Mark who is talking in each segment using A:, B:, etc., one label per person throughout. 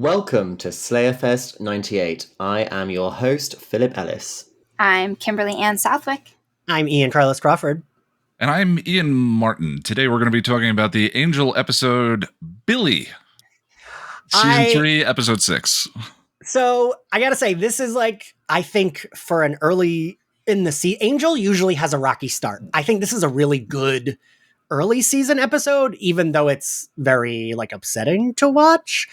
A: Welcome to Slayerfest 98. I am your host, Philip Ellis.
B: I'm Kimberly Ann Southwick.
C: I'm Ian Carlos Crawford.
D: And I'm Ian Martin. Today we're going to be talking about the Angel episode Billy. Season 3, episode 6.
C: So I gotta say, this is I think for an early in the season, Angel usually has a rocky start. I think this is a really good early season episode, even though it's very upsetting to watch.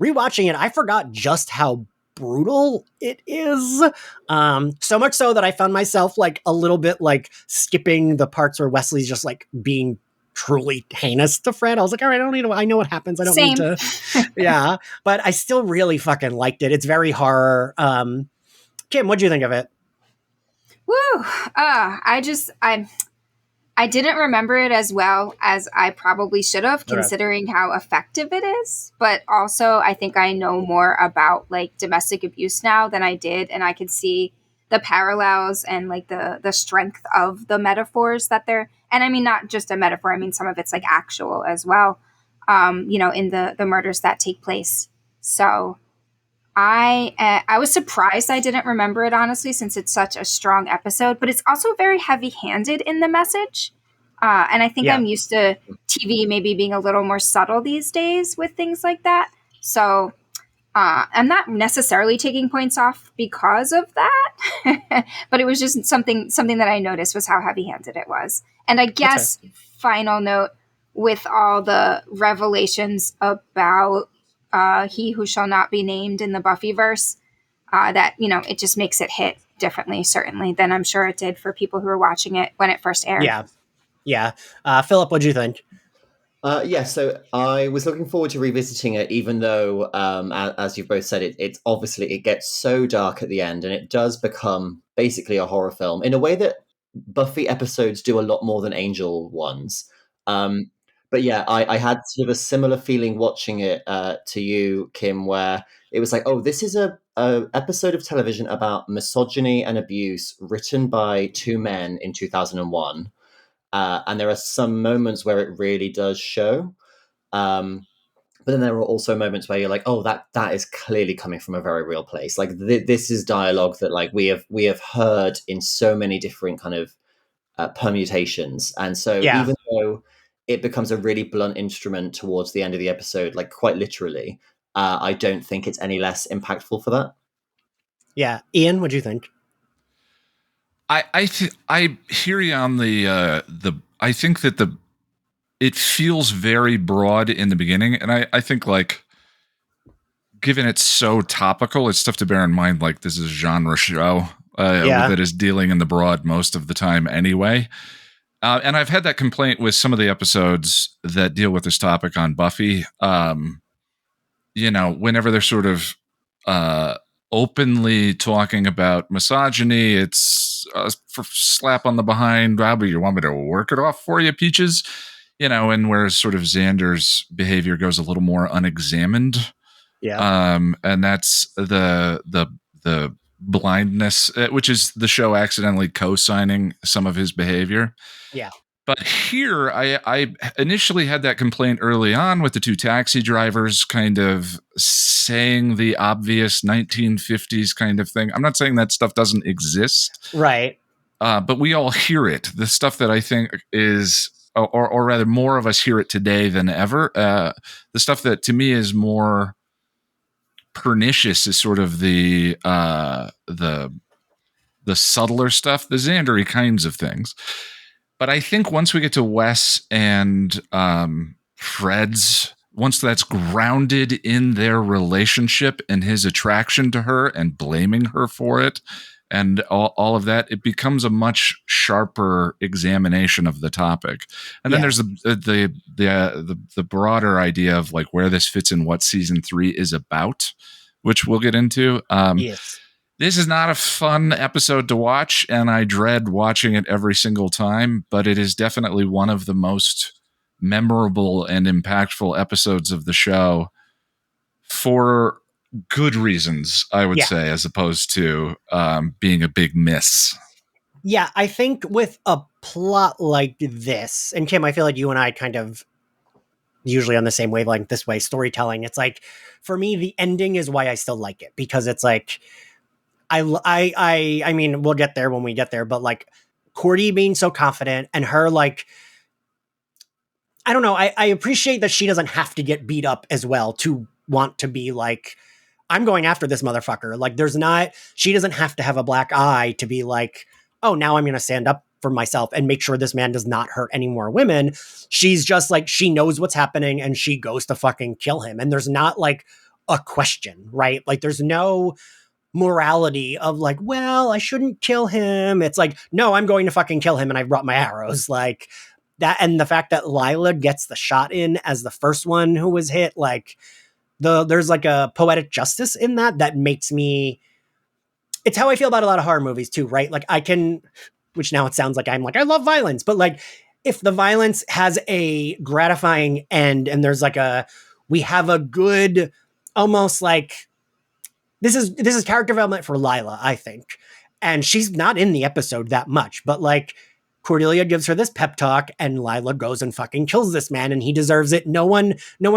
C: Rewatching it, I forgot just how brutal it is. So much so that I found myself a little bit skipping the parts where Wesley's just being truly heinous to Fred. I was like, all right, I know what happens. I don't need to. Yeah. But I still really fucking liked it. It's very horror. Kim, what'd you think of it?
B: Woo! I didn't remember it as well as I probably should have, considering how effective it is. But also, I think I know more about domestic abuse now than I did, and I could see the parallels and the strength of the metaphors that they're. And I mean, not just a metaphor. I mean, some of it's actual as well. In the murders that take place. So I was surprised I didn't remember it, honestly, since it's such a strong episode, but it's also very heavy-handed in the message. And I think I'm used to TV maybe being a little more subtle these days with things like that. So I'm not necessarily taking points off because of that, but it was just something that I noticed was how heavy-handed it was. And I guess, final note, with all the revelations about he who shall not be named in the Buffyverse, that, it just makes it hit differently, certainly, than I'm sure it did for people who were watching it when it first aired.
C: Yeah. Philip, what'd you think?
A: So I was looking forward to revisiting it, even though, as you've both said, it's obviously, it gets so dark at the end, and it does become basically a horror film in a way that Buffy episodes do a lot more than Angel ones. But yeah, I had sort of a similar feeling watching it to you, Kim, where it was this is a episode of television about misogyny and abuse written by two men in 2001. And there are some moments where it really does show. But then there are also moments where you're that is clearly coming from a very real place. This is dialogue that we have heard in so many different kind of permutations. And so even though it becomes a really blunt instrument towards the end of the episode, quite literally, I don't think it's any less impactful for that.
C: Yeah. Ian, what'd you think?
D: I hear you on the I think that it feels very broad in the beginning, and I think given it's so topical, it's tough to bear in mind this is a genre show that is dealing in the broad most of the time anyway. And I've had that complaint with some of the episodes that deal with this topic on Buffy. Whenever they're sort of openly talking about misogyny, it's a slap on the behind. You want me to work it off for you, Peaches? And whereas sort of Xander's behavior goes a little more unexamined. Yeah. And that's the blindness, which is the show accidentally co-signing some of his behavior.
C: Yeah.
D: But here, I initially had that complaint early on with the two taxi drivers kind of saying the obvious 1950s kind of thing. I'm not saying that stuff doesn't exist.
C: Right.
D: But we all hear it. The stuff that I think is, or rather more of us hear it today than ever. The stuff that to me is more pernicious is sort of the subtler stuff, the Xandery kinds of things. But I think once we get to Wes and Fred's, once that's grounded in their relationship and his attraction to her and blaming her for it and all of that, it becomes a much sharper examination of the topic. And then there's the broader idea of where this fits in what season 3 is about, which we'll get into.
C: Yes.
D: This is not a fun episode to watch, and I dread watching it every single time, but it is definitely one of the most memorable and impactful episodes of the show for good reasons, I would say, as opposed to being a big miss.
C: Yeah, I think with a plot like this, and Kim, I feel like you and I kind of usually on the same wavelength this way, storytelling. It's like, for me, the ending is why I still like it, because it's like, I mean, we'll get there when we get there, but like Cordy being so confident and her like, I don't know, I appreciate that she doesn't have to get beat up as well to want to be like, I'm going after this motherfucker. Like she doesn't have to have a black eye to be like, oh, now I'm going to stand up for myself and make sure this man does not hurt any more women. She's just like, she knows what's happening and she goes to fucking kill him. And there's not like a question, right? Like there's no morality of like, well, I shouldn't kill him. It's like, no, I'm going to fucking kill him and I brought my arrows. Like that. And the fact that Lilah gets the shot in as the first one who was hit, like there's like a poetic justice in that makes me, it's how I feel about a lot of horror movies too, right? Like which now it sounds like I'm like, I love violence, but like if the violence has a gratifying end and there's like we have a good, almost like, this is character development for Lilah, I think. And she's not in the episode that much, but like Cordelia gives her this pep talk and Lilah goes and fucking kills this man and he deserves it. No one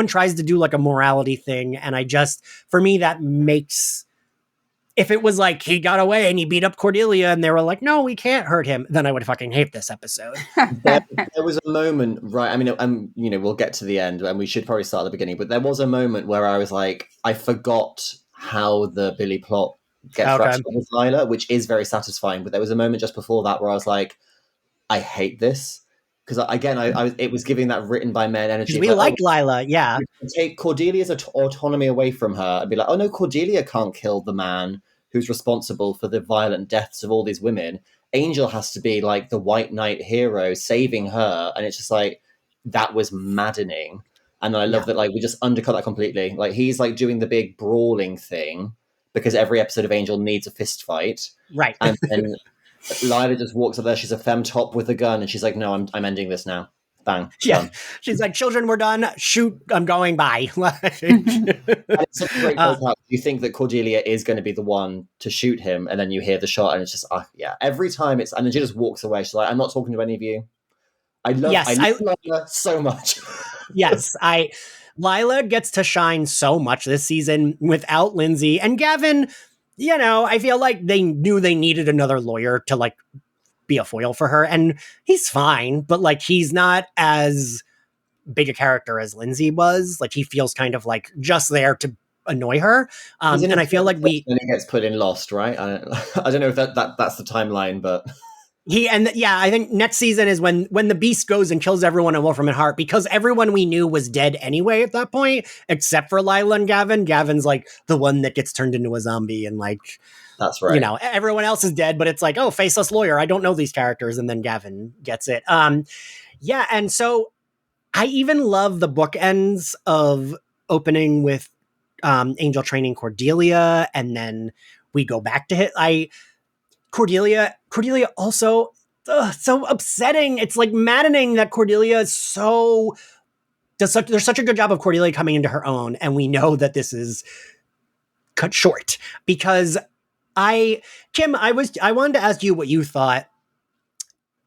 C: tries to do like a morality thing. And for me, that makes, if it was like he got away and he beat up Cordelia and they were like, no, we can't hurt him, then I would fucking hate this episode.
A: there was a moment, right? I mean, we'll get to the end and we should probably start at the beginning, but there was a moment where I was like, I forgot how the Billy plot gets wrapped up with Lilah, which is very satisfying. But there was a moment just before that where I was like, I hate this. Because again, it was giving that written by men energy.
C: We like Lilah, yeah.
A: Take Cordelia's autonomy away from her and be like, oh no, Cordelia can't kill the man who's responsible for the violent deaths of all these women. Angel has to be like the white knight hero saving her. And it's just like, that was maddening. And I love that, like, we just undercut that completely. Like, he's like doing the big brawling thing because every episode of Angel needs a fist fight.
C: Right.
A: And then Lilah just walks up there. She's a femtop with a gun. And she's like, no, I'm ending this now. Bang.
C: Yeah.
A: Done.
C: She's like, children, we're done. Shoot, I'm going by.
A: It's such a great part. You think that Cordelia is going to be the one to shoot him. And then you hear the shot and it's just, yeah. Every time and then she just walks away. She's like, I'm not talking to any of you. I love Lilah so much.
C: Yes, Lilah gets to shine so much this season without Lindsay and Gavin. You know, I feel like they knew they needed another lawyer to like be a foil for her, and he's fine, but like he's not as big a character as Lindsay was. Like he feels kind of like just there to annoy her, and I feel like
A: he gets put in Lost, right? I don't know if that's the timeline, but.
C: I think next season is when the Beast goes and kills everyone in Wolfram and Hart, because everyone we knew was dead anyway at that point, except for Lilah and Gavin. Gavin's like the one that gets turned into a zombie, and like,
A: that's right.
C: You know, everyone else is dead, but it's like, oh, faceless lawyer. I don't know these characters, and then Gavin gets it. And so I even love the bookends of opening with Angel training Cordelia, and then we go back to hit. Cordelia also, so upsetting. It's like maddening that Cordelia is there's such a good job of Cordelia coming into her own. And we know that this is cut short because Kim, I wanted to ask you what you thought.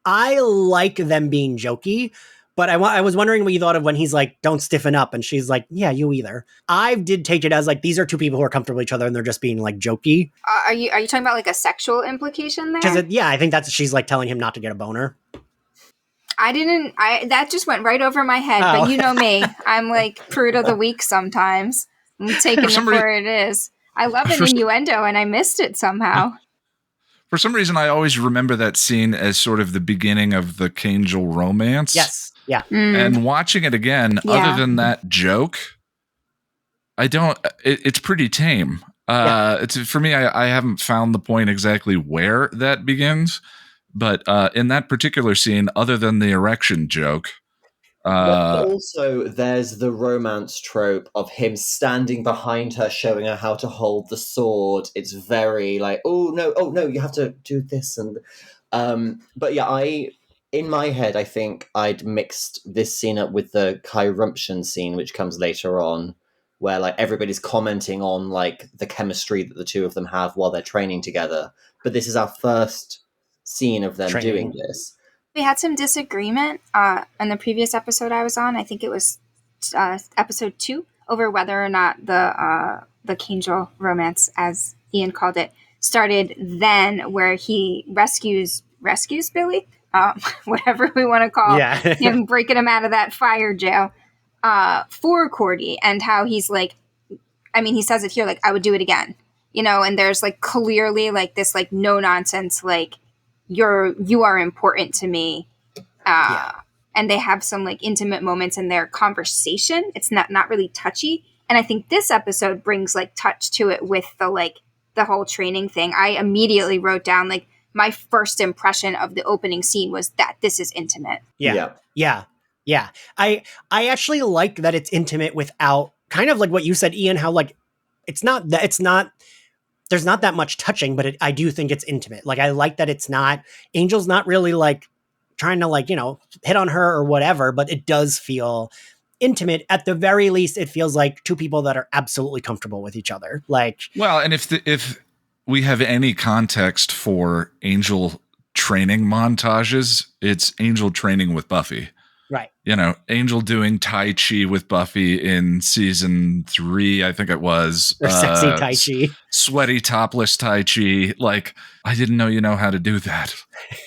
C: I like them being jokey, but I was wondering what you thought of when he's like, don't stiffen up. And she's like, yeah, you either. I did take it as like, these are two people who are comfortable with each other and they're just being like jokey.
B: Are you talking about like a sexual implication there?
C: I think she's like telling him not to get a boner.
B: That just went right over my head, but you know me. I'm like prude of the week sometimes. I'm taking it for it is. I love an innuendo and I missed it somehow.
D: For some reason, I always remember that scene as sort of the beginning of the Kangel romance.
C: Yes. Yeah.
D: And watching it again, other than that joke, it's pretty tame. It's for me, I haven't found the point exactly where that begins, but in that particular scene, other than the erection joke.
A: But also, there's the romance trope of him standing behind her, showing her how to hold the sword. It's very like, oh no, you have to do this. And but yeah, in my head, I think I'd mixed this scene up with the Chirrumption scene, which comes later on, where like everybody's commenting on like the chemistry that the two of them have while they're training together. But this is our first scene of them doing this.
B: We had some disagreement in the previous episode I was on. I think it was episode 2 over whether or not the Kangel romance, as Ian called it, started then, where he rescues Billy, whatever we want to call him, breaking him out of that fire jail for Cordy, and how he's like, I mean, he says it here, like, I would do it again, you know, and there's like clearly like this like no nonsense, like you are important to me. And they have some like intimate moments in their conversation. It's not really touchy. And I think this episode brings like touch to it with the whole training thing. I immediately wrote down like my first impression of the opening scene was that this is intimate.
C: Yeah. I actually like that it's intimate without kind of like what you said, Ian, how like there's not that much touching, but I do think it's intimate. Like I like that Angel's not really like trying to like, you know, hit on her or whatever, but it does feel intimate. At the very least, it feels like two people that are absolutely comfortable with each other. Like,
D: well, and if we have any context for Angel training montages, it's Angel training with Buffy.
C: Right.
D: You know, Angel doing Tai Chi with Buffy in season 3, I think it was.
C: Or sexy Tai Chi.
D: Sweaty, topless Tai Chi. Like, I didn't know you know how to do that.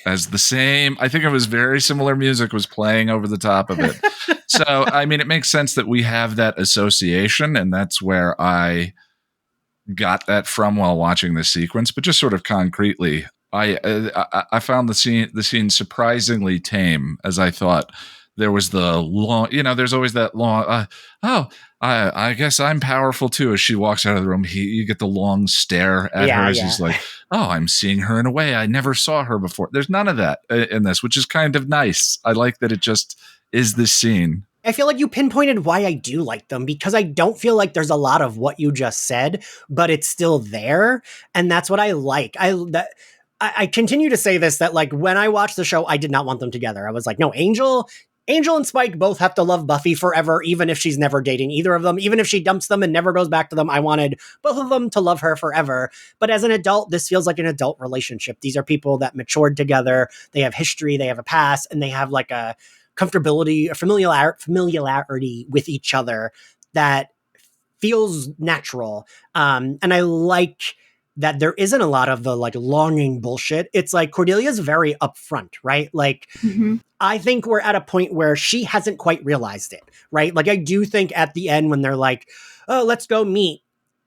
D: As the same, I think it was very similar music was playing over the top of it. So, I mean, it makes sense that we have that association, and that's where I got that from while watching this sequence. But just sort of concretely, I found the scene surprisingly tame, as I thought. There was the long, you know, there's always that long, I guess I'm powerful too. As she walks out of the room, you get the long stare at her as he's like, oh, I'm seeing her in a way I never saw her before. There's none of that in this, which is kind of nice. I like that it just is this scene.
C: I feel like you pinpointed why I do like them, because I don't feel like there's a lot of what you just said, but it's still there. And that's what I like. I continue to say this, that like when I watched the show, I did not want them together. I was like, no, Angel and Spike both have to love Buffy forever, even if she's never dating either of them. Even if she dumps them and never goes back to them, I wanted both of them to love her forever. But as an adult, this feels like an adult relationship. These are people that matured together. They have history, they have a past, and they have like a comfortability, a familiarity with each other that feels natural. And I like that there isn't a lot of the like longing bullshit. It's like Cordelia's very upfront, right? Like, I think we're at a point where she hasn't quite realized it, right? Like, I do think at the end when they're like, oh, let's go meet,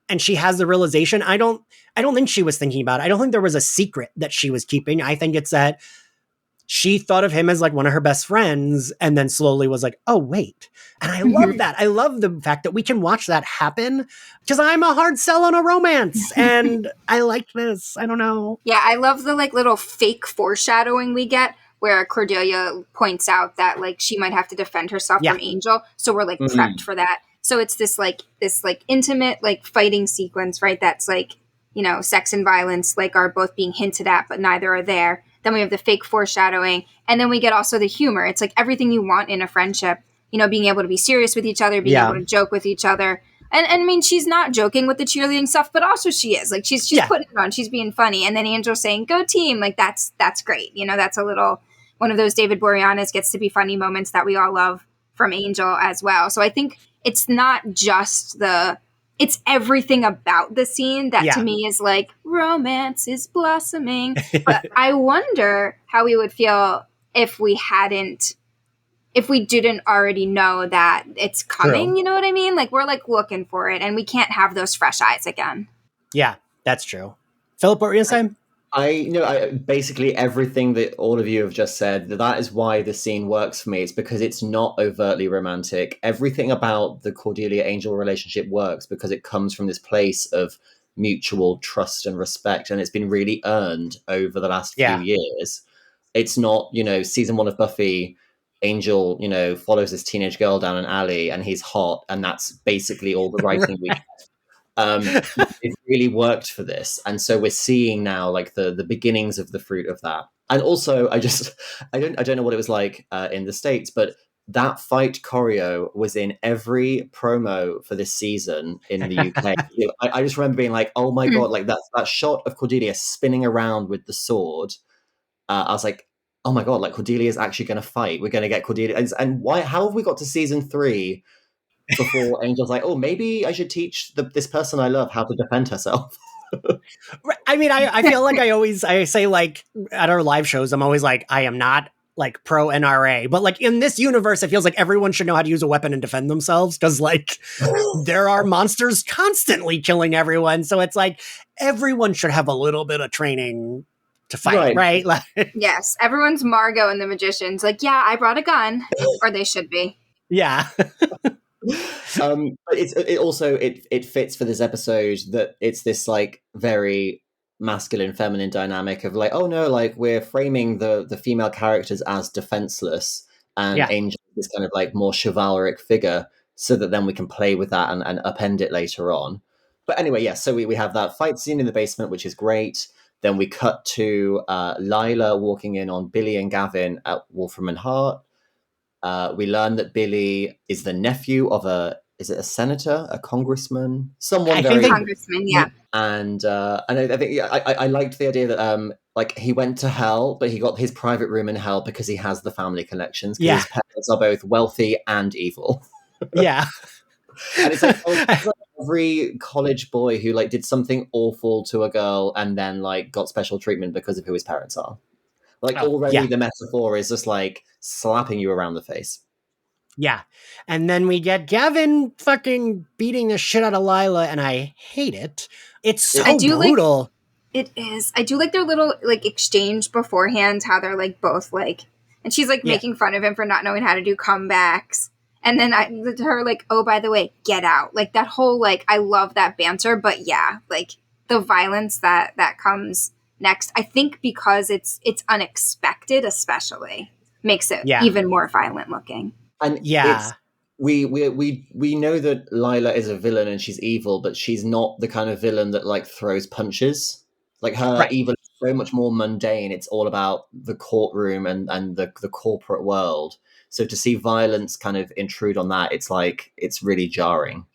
C: and she has the realization, I don't think she was thinking about it. I don't think there was a secret that she was keeping. I think it's that she thought of him as like one of her best friends, and then slowly was like, oh, wait. And I love that. I love the fact that we can watch that happen, because I'm a hard sell on a romance and I like this. I don't know.
B: Yeah, I love the like little fake foreshadowing we get where Cordelia points out that like she might have to defend herself from Angel. So we're like prepped for that. So it's this intimate like fighting sequence, right? That's like, you know, sex and violence like are both being hinted at, but neither are there. Then we have the fake foreshadowing. And then we get also the humor. It's like everything you want in a friendship, you know, being able to be serious with each other, being able to joke with each other. And I mean, she's not joking with the cheerleading stuff, but also she is. Like, she's putting it on. She's being funny. And then Angel saying, go team. Like, that's great. You know, that's a little, one of those David Boreanaz gets to be funny moments that we all love from Angel as well. So I think it's not just it's everything about the scene that to me is like, romance is blossoming. But I wonder how we would feel if we didn't already know that it's coming. True. You know what I mean? Like, we're like looking for it, and we can't have those fresh eyes again.
C: Yeah, that's true. Philip, what were you saying?
A: I basically everything that all of you have just said, that is why the scene works for me. It's because it's not overtly romantic. Everything about the Cordelia Angel relationship works because it comes from this place of mutual trust and respect, and it's been really earned over the last few years. It's not, you know, season 1 of Buffy, Angel, you know, follows this teenage girl down an alley and he's hot, and that's basically all the writing we get. It really worked for this, and so we're seeing now like the beginnings of the fruit of that. And also, I don't know what it was like in the States, but that fight choreo was in every promo for this season in the UK. I just remember being like, oh my god, like that shot of Cordelia spinning around with the sword. I was like, oh my god, like Cordelia is actually going to fight. We're going to get Cordelia. And why? How have we got to season 3 before Angel's like, oh, maybe I should teach this person I love how to defend herself.
C: I mean, I feel like I say, like, at our live shows, I'm always like, I am not like pro NRA, but like in this universe, it feels like everyone should know how to use a weapon and defend themselves, because like there are monsters constantly killing everyone. So it's like everyone should have a little bit of training to fight, right? Like,
B: yes, everyone's Margot and the Magicians. Like, yeah, I brought a gun, or they should be.
C: Yeah.
A: But it also fits for this episode that it's this like very masculine feminine dynamic of like, oh no, like we're framing the female characters as defenseless, and Angel is kind of like more chivalric figure, so that then we can play with that and append it later on. But anyway, yeah, so we have that fight scene in the basement, which is great. Then we cut to Lilah walking in on Billy and Gavin at Wolfram and Hart. We learn that Billy is the nephew of is it a senator, a congressman, someone
B: congressman, yeah.
A: And I think I liked the idea that like he went to hell, but he got his private room in hell because he has the family connections. Yeah, his parents are both wealthy and evil.
C: Yeah,
A: and it's like, every college boy who like did something awful to a girl and then like got special treatment because of who his parents are. Like already the metaphor is just like slapping you around the face.
C: Yeah. And then we get Gavin fucking beating the shit out of Lilah, and I hate it. It's so brutal.
B: It is. I do like their little like exchange beforehand, how they're like both like, and she's like making fun of him for not knowing how to do comebacks. And then her like, oh, by the way, get out. Like that whole like, I love that banter, but yeah, like the violence that comes next, I think because it's unexpected, especially makes it even more violent looking.
A: And we know that Lilah is a villain and she's evil, but she's not the kind of villain that like throws punches. Like her evil is so much more mundane. It's all about the courtroom and the corporate world. So to see violence kind of intrude on that, it's like it's really jarring.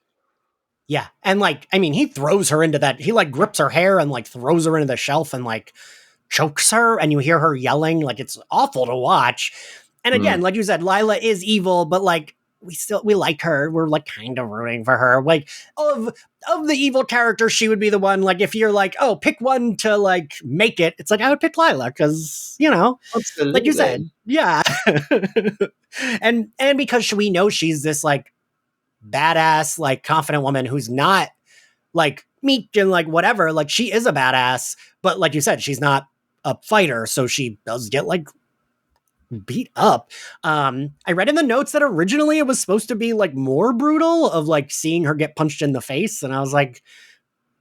C: Yeah, and like I mean, he throws her into that. He like grips her hair and like throws her into the shelf and like chokes her, and you hear her yelling. Like it's awful to watch. And again, like you said, Lilah is evil, but like we like her. We're like kind of rooting for her. Like of the evil characters, she would be the one. Like if you're like, oh, pick one to like make it, it's like I would pick Lilah because
A: absolutely.
C: Like you said, yeah. and because we know she's this like badass, like confident woman who's not like meek and like whatever. Like she is a badass, but like you said, she's not a fighter, so she does get like beat up. I read in the notes that originally it was supposed to be like more brutal, of like seeing her get punched in the face, and I was like,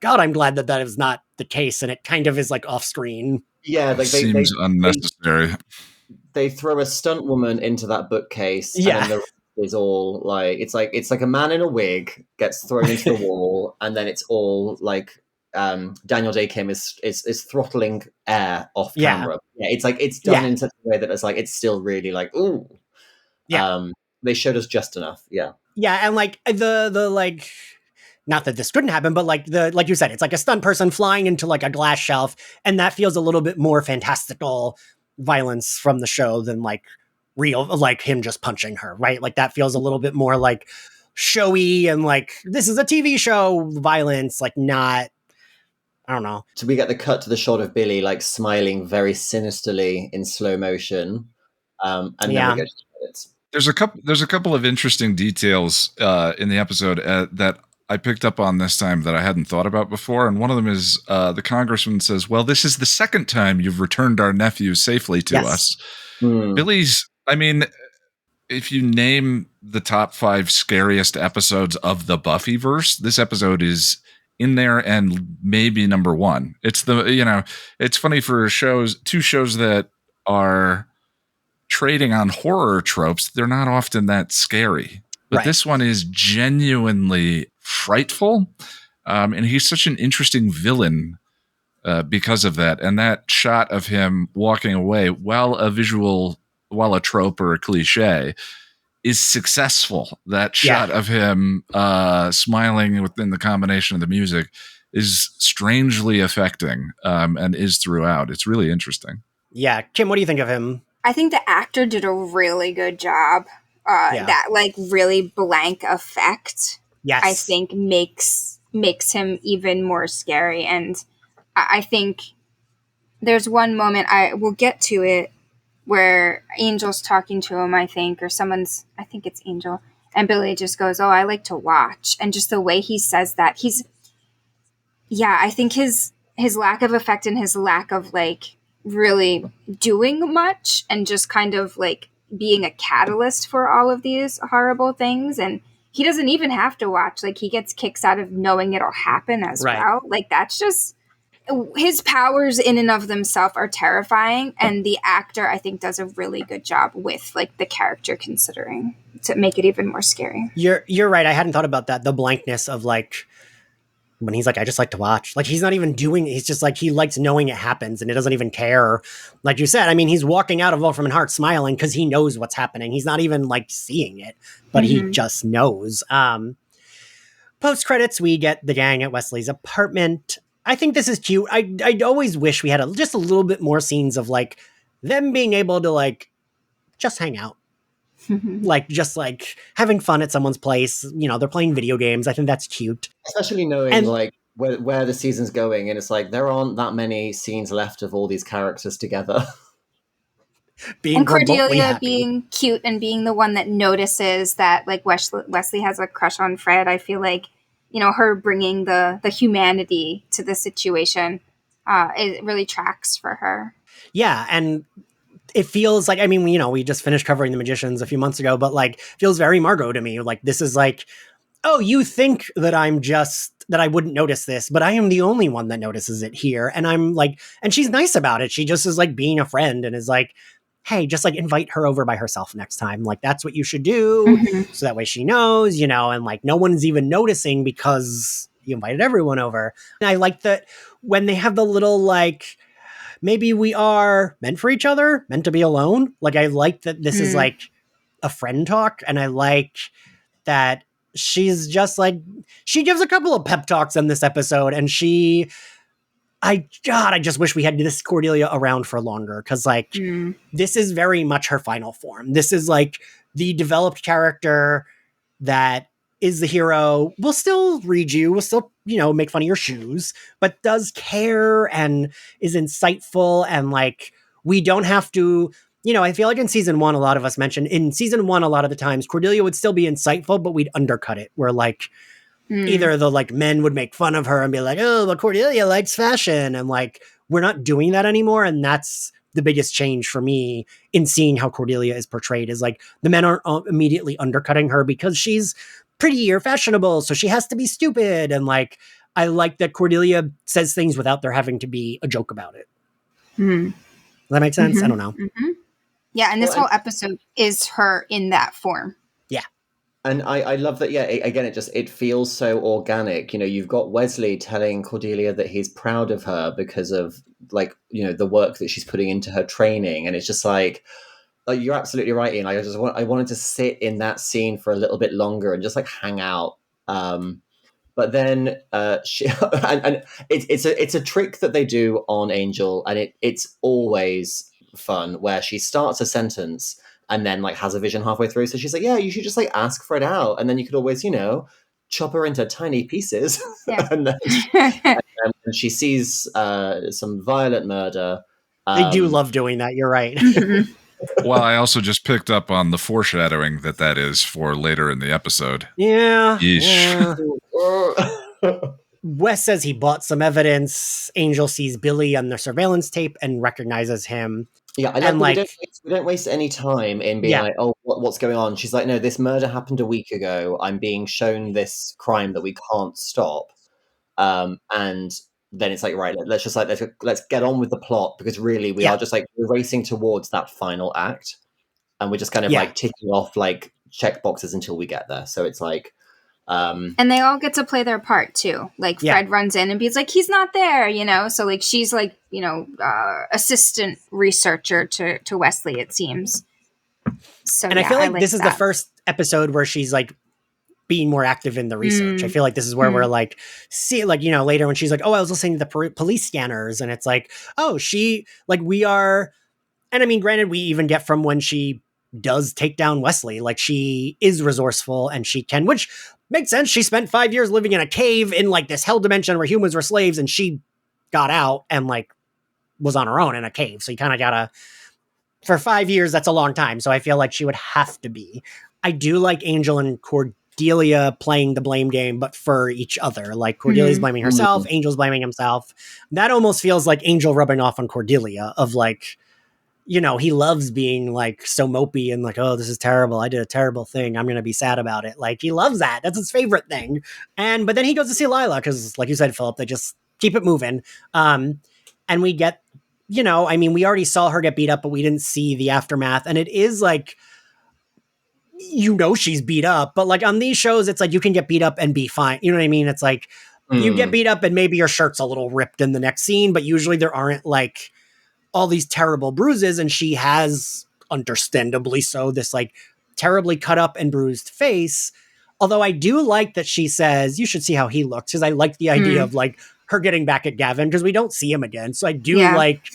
C: God, I'm glad that is not the case, and it kind of is like off screen.
A: Yeah, like
D: seems unnecessary.
A: They throw a stunt woman into that bookcase, and then the rest is all like it's like a man in a wig gets thrown into the wall, and then it's all like Daniel Day Kim is throttling air off camera. Yeah, it's like it's done in such a way that it's like it's still really like ooh. Yeah. They showed us just enough. Yeah.
C: Yeah, and like the like, not that this couldn't happen, but like like you said, it's like a stunt person flying into like a glass shelf, and that feels a little bit more fantastical violence from the show than like real, like him just punching her, right? Like that feels a little bit more like showy and like this is a TV show violence, like not. I don't know.
A: So we get the cut to the shot of Billy like smiling very sinisterly in slow motion, and then we go to the credits.
D: There's a couple of interesting details in the episode that I picked up on this time that I hadn't thought about before, and one of them is the congressman says, "Well, this is the second time you've returned our nephew safely to us." Billy's. I mean, if you name the top 5 scariest episodes of the Buffyverse, this episode is in there and maybe number 1. It's it's funny for two shows that are trading on horror tropes. They're not often that scary, but this one is genuinely frightful. And he's such an interesting villain because of that. And that shot of him walking away, while a trope or a cliche, is successful. That shot of him smiling within the combination of the music is strangely affecting and is throughout. It's really interesting.
C: Yeah. Kim, what do you think of him?
B: I think the actor did a really good job that like really blank effect,
C: Yes.
B: I think makes him even more scary. And I think there's one moment, I will get to it, where Angel's talking to him, I think, or I think it's Angel, and Billy just goes, "Oh, I like to watch," and just the way he says that, I think his lack of effect and his lack of like really doing much and just kind of like being a catalyst for all of these horrible things, and he doesn't even have to watch, like he gets kicks out of knowing it'll happen as well. Like that's just, his powers in and of themselves are terrifying, and the actor I think does a really good job with like the character considering to make it even more scary.
C: You're right. I hadn't thought about that. The blankness of like when he's like, I just like to watch. Like he's not even doing it. He's just like, he likes knowing it happens and he doesn't even care. Like you said, I mean, he's walking out of Wolfram and Hart smiling because he knows what's happening. He's not even like seeing it, but he just knows. Post credits, we get the gang at Wesley's apartment. I think this is cute. I'd always wish we had just a little bit more scenes of like them being able to like just hang out. Like just like having fun at someone's place, you know, they're playing video games. I think that's cute,
A: especially knowing like where the season's going, and it's like there aren't that many scenes left of all these characters together.
B: And Cordelia being cute and being the one that notices that like Wesley has a crush on Fred. I feel like, you know, her bringing the humanity to the situation, it really tracks for her.
C: Yeah, and it feels like, I mean, you know, we just finished covering The Magicians a few months ago, but like feels very Margot to me. Like this is like, oh, you think that that I wouldn't notice this, but I am the only one that notices it here. And I'm like, and she's nice about it. She just is like being a friend and is like, hey, just like invite her over by herself next time. Like that's what you should do. So that way she knows, you know, and like no one's even noticing because you invited everyone over. And I like that when they have the little like, maybe we are meant for each other, meant to be alone. Like, I like that this is like a friend talk. And I like that she's just like, she gives a couple of pep talks in this episode. And I just wish we had this Cordelia around for longer. Cause like, this is very much her final form. This is like the developed character that is the hero, will still read you, will still, you know, make fun of your shoes, but does care and is insightful. And like, we don't have to, you know, I feel like in season one, a lot of us mentioned in season one, a lot of the times Cordelia would still be insightful, but we'd undercut it. Where like, either the like men would make fun of her and be like, oh, but Cordelia likes fashion. And like, we're not doing that anymore. And that's the biggest change for me in seeing how Cordelia is portrayed, is like the men aren't immediately undercutting her because she's pretty or fashionable, so she has to be stupid. And like, I like that Cordelia says things without there having to be a joke about it. Does that make sense? I don't know.
B: Yeah, and this whole episode is her in that form.
C: Yeah.
A: And I love that, yeah, again, it feels so organic. You know, you've got Wesley telling Cordelia that he's proud of her because of, like, you know, the work that she's putting into her training. And it's just like, you're absolutely right, Ian. I wanted to sit in that scene for a little bit longer and just like hang out. But then she and it's a trick that they do on Angel, and it's always fun, where she starts a sentence and then like has a vision halfway through. So she's like, yeah, you should just like ask Fred out, and then you could always, you know, chop her into tiny pieces.
B: Yeah.
A: and she sees some violent murder.
C: They do love doing that. You're right.
D: Well, I also just picked up on the foreshadowing that is for later in the episode.
C: Yeah.
D: Yeesh.
C: Wes says he bought some evidence. Angel sees Billy on the surveillance tape and recognizes him.
A: Yeah, I like we don't waste any time in being like, oh, what's going on? She's like, no, this murder happened a week ago. I'm being shown this crime that we can't stop. And then it's like, right, let's get on with the plot, because really we are just like, we're racing towards that final act, and we're just kind of like ticking off like check boxes until we get there. So it's like,
B: and they all get to play their part too. Like Fred runs in and be like, he's not there, you know? So like, she's like, you know, assistant researcher to Wesley, it seems. So,
C: and I feel like this is the first episode where she's like being more active in the research. I feel like this is where we're like, see, like, you know, later when she's like, oh, I was listening to the police scanners, and it's like, oh, she, like, we are, and I mean, granted, we even get from when she does take down Wesley. Like, she is resourceful and she can, which makes sense. She spent 5 years living in a cave in like this hell dimension where humans were slaves, and she got out and like was on her own in a cave. So you kind of gotta, for 5 years, that's a long time. So I feel like she would have to be. I do like Angel and Cordelia playing the blame game, but for each other. Like, Cordelia's blaming herself, Angel's blaming himself. That almost feels like Angel rubbing off on Cordelia of like, you know, he loves being like so mopey and like, oh, this is terrible. I did a terrible thing. I'm going to be sad about it. Like, he loves that. That's his favorite thing. But then he goes to see Lilah because, like you said, Philip, they just keep it moving. And we get, you know, I mean, we already saw her get beat up, but we didn't see the aftermath. And it is like, you know, she's beat up, but like on these shows, it's like you can get beat up and be fine. You know what I mean? It's like you get beat up and maybe your shirt's a little ripped in the next scene, but usually there aren't like all these terrible bruises. And she has, understandably so, this like terribly cut up and bruised face. Although I do like that she says, you should see how he looks, because I like the idea of like her getting back at Gavin, because we don't see him again. So I do like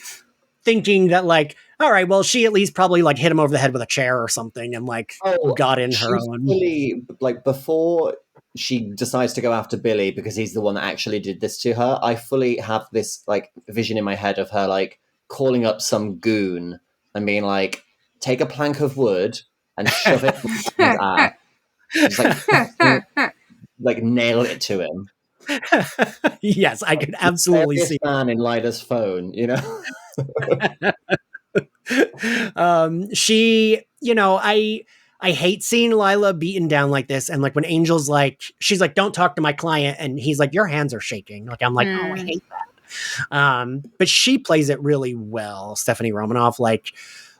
C: thinking that like, all right, well, she at least probably like hit him over the head with a chair or something and like got in her own.
A: Really, like, before she decides to go after Billy because he's the one that actually did this to her, I fully have this like vision in my head of her like calling up some goon and being like, take a plank of wood and shove it in his ass. Just like nail it to him.
C: Yes, I could absolutely see
A: man in Lilah's phone, you know.
C: She, you know, I hate seeing Lilah beaten down like this. And like when Angel's like, she's like, don't talk to my client. And he's like, your hands are shaking. Like, I'm like, oh, I hate that. But she plays it really well. Stephanie Romanoff, like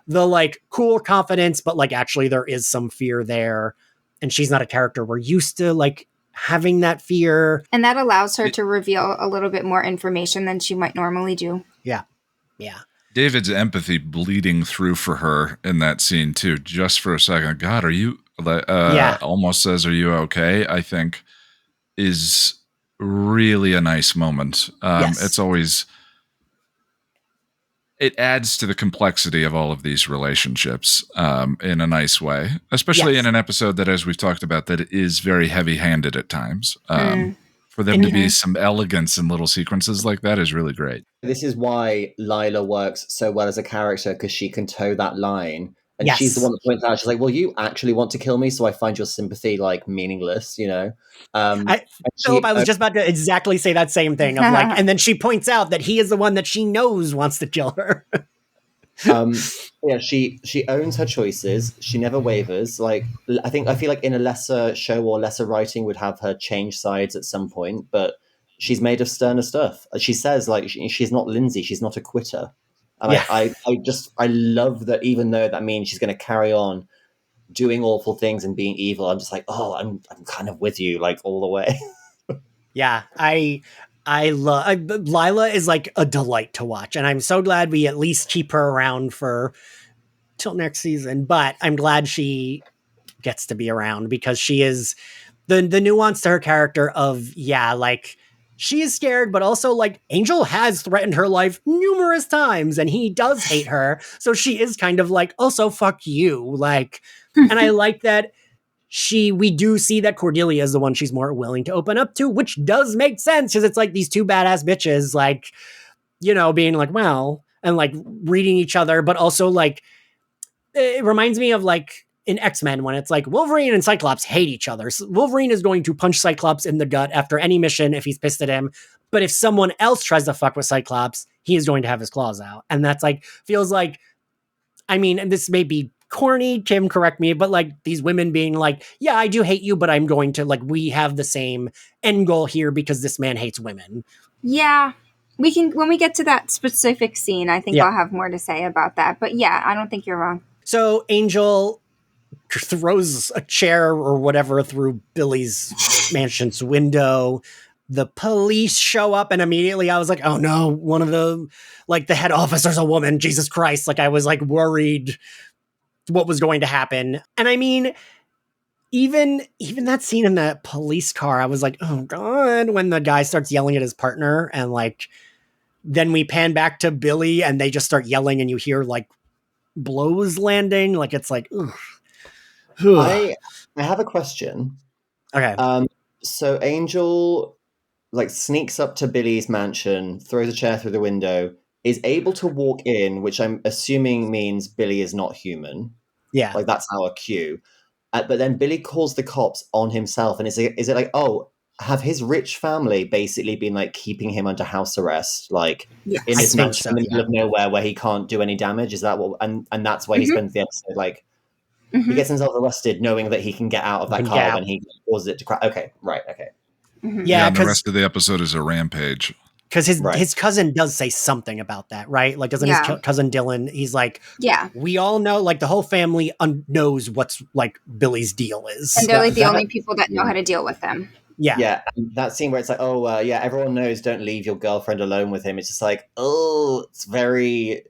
C: the like cool confidence, but like actually there is some fear there. And she's not a character we're used to like having that fear.
B: And that allows her to reveal a little bit more information than she might normally do.
C: Yeah. Yeah.
D: David's empathy bleeding through for her in that scene too, just for a second. God, are you, almost says, are you okay? I think is really a nice moment.
C: Yes.
D: It's always, it adds to the complexity of all of these relationships in a nice way, especially in an episode that, as we've talked about, that is very heavy-handed at times. For them to be some elegance in little sequences like that is really great.
A: This is why Lilah works so well as a character, because she can toe that line. And she's the one that points out, she's like, well, you actually want to kill me, so I find your sympathy like meaningless, you know?
C: Philip, I was just about to exactly say that same thing of like, and then she points out that he is the one that she knows wants to kill her.
A: She owns her choices. She never wavers. Like, I feel like in a lesser show or lesser writing would have her change sides at some point, but she's made of sterner stuff. She says like she's not Lindsay. She's not a quitter. And I love that, even though that means she's going to carry on doing awful things and being evil. I'm just like, oh, I'm kind of with you like all the way.
C: Yeah, I love Lilah is like a delight to watch, and I'm so glad we at least keep her around for till next season. But I'm glad she gets to be around, because she is the nuance to her character of like she is scared, but also like Angel has threatened her life numerous times and he does hate her. So she is kind of like, also fuck you. Like, and I like that we do see that Cordelia is the one she's more willing to open up to, which does make sense, because it's like these two badass bitches, like, you know, being like, well, and like reading each other, but also like, it reminds me of like in X-Men when it's like Wolverine and Cyclops hate each other. So Wolverine is going to punch Cyclops in the gut after any mission if he's pissed at him. But if someone else tries to fuck with Cyclops, he is going to have his claws out. And that's like, feels like, I mean, and this may be corny, Kim, correct me, but like these women being like, yeah, I do hate you, but I'm going to like, we have the same end goal here because this man hates women.
B: Yeah. We can, when we get to that specific scene, I think I'll have more to say about that. But yeah, I don't think you're wrong.
C: So Angel throws a chair or whatever through Billy's mansion's window. The police show up, and immediately I was like, oh no, one of the, like the head officer's a woman. Jesus Christ. Like I was like worried what was going to happen. And I mean, even that scene in the police car, I was like, oh God, when the guy starts yelling at his partner, and like, then we pan back to Billy and they just start yelling and you hear like blows landing. Like it's like, ugh.
A: I have a question.
C: Okay.
A: So Angel like sneaks up to Billy's mansion, throws a chair through the window, is able to walk in, which I'm assuming means Billy is not human.
C: Yeah.
A: Like that's our cue. But then Billy calls the cops on himself, and is it like, oh, have his rich family basically been like keeping him under house arrest, like in this mansion in the middle of nowhere where he can't do any damage? Is that what? And that's why he spends the episode like he gets himself arrested, knowing that he can get out of that car when he causes it to crash. Okay, right, okay.
C: Yeah,
D: and the rest of the episode is a rampage.
C: Because his cousin does say something about that, right? Like, doesn't his cousin Dylan, he's like, we all know, like, the whole family knows what's, like, Billy's deal is.
B: And they're, like, the only people that know how to deal with them.
C: Yeah.
A: Yeah, and that scene where it's like, oh, yeah, everyone knows don't leave your girlfriend alone with him. It's just like, oh, it's very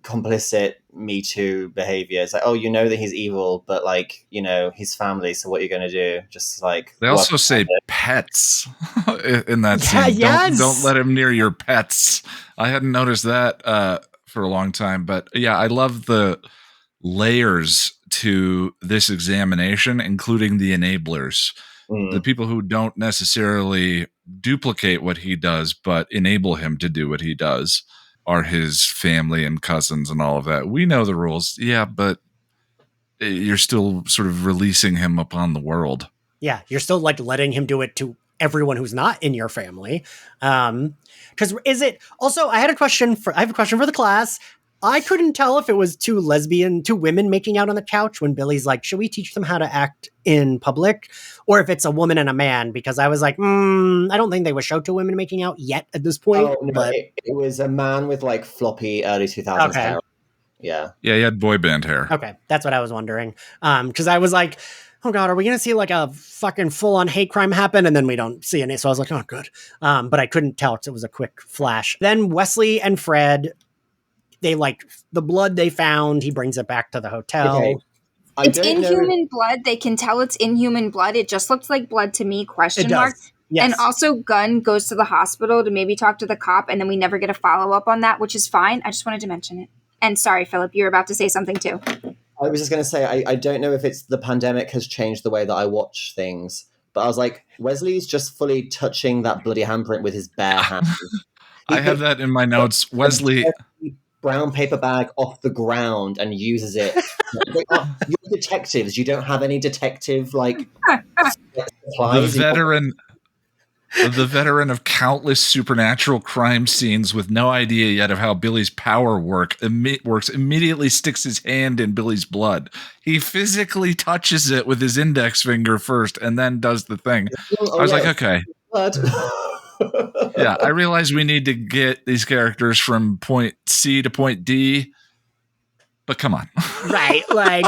A: complicit Me Too behavior. It's like, oh, you know that he's evil, but, like, you know, he's family, so what are you going to do? Just, like...
D: They also say pets in that scene. Don't let him near your pets. I hadn't noticed that for a long time, but, yeah, I love the layers to this examination, including the enablers. The people who don't necessarily duplicate what he does, but enable him to do what he does are his family and cousins and all of that. We know the rules. Yeah, but you're still sort of releasing him upon the world.
C: Yeah, you're still like letting him do it to everyone who's not in your family. Because is it also, I have a question for the class. I couldn't tell if it was two women making out on the couch when Billy's like, should we teach them how to act in public? Or if it's a woman and a man, because I was like, I don't think they would show two women making out yet at this point.
A: Oh, no,
C: but
A: it was a man with like floppy early 2000s hair. Yeah.
D: Yeah, he had boy band hair.
C: Okay, that's what I was wondering. Because I was like, oh God, are we going to see like a fucking full-on hate crime happen? And then we don't see any. So I was like, oh, good. But I couldn't tell because it was a quick flash. Then Wesley and Fred... They like the blood they found. He brings it back to the hotel.
A: Okay.
B: It's inhuman blood. They can tell it's inhuman blood. It just looks like blood to me, question mark.
C: Yes.
B: And also Gunn goes to the hospital to maybe talk to the cop, and then we never get a follow-up on that, which is fine. I just wanted to mention it. And sorry, Philip, you were about to say something too.
A: I was just going to say, I don't know if it's the pandemic has changed the way that I watch things, but I was like, Wesley's just fully touching that bloody handprint with his bare hand.
D: I have that in my notes. Wesley...
A: brown paper bag off the ground and uses it. You're detectives. You don't have any detective like supplies.
D: The veteran of countless supernatural crime scenes with no idea yet of how Billy's power works, immediately sticks his hand in Billy's blood. He physically touches it with his index finger first and then does the thing. I was like, okay.
A: Blood.
C: Yeah,
D: I realize we need to get these characters from point C to point D, but come on.
C: Right. Like,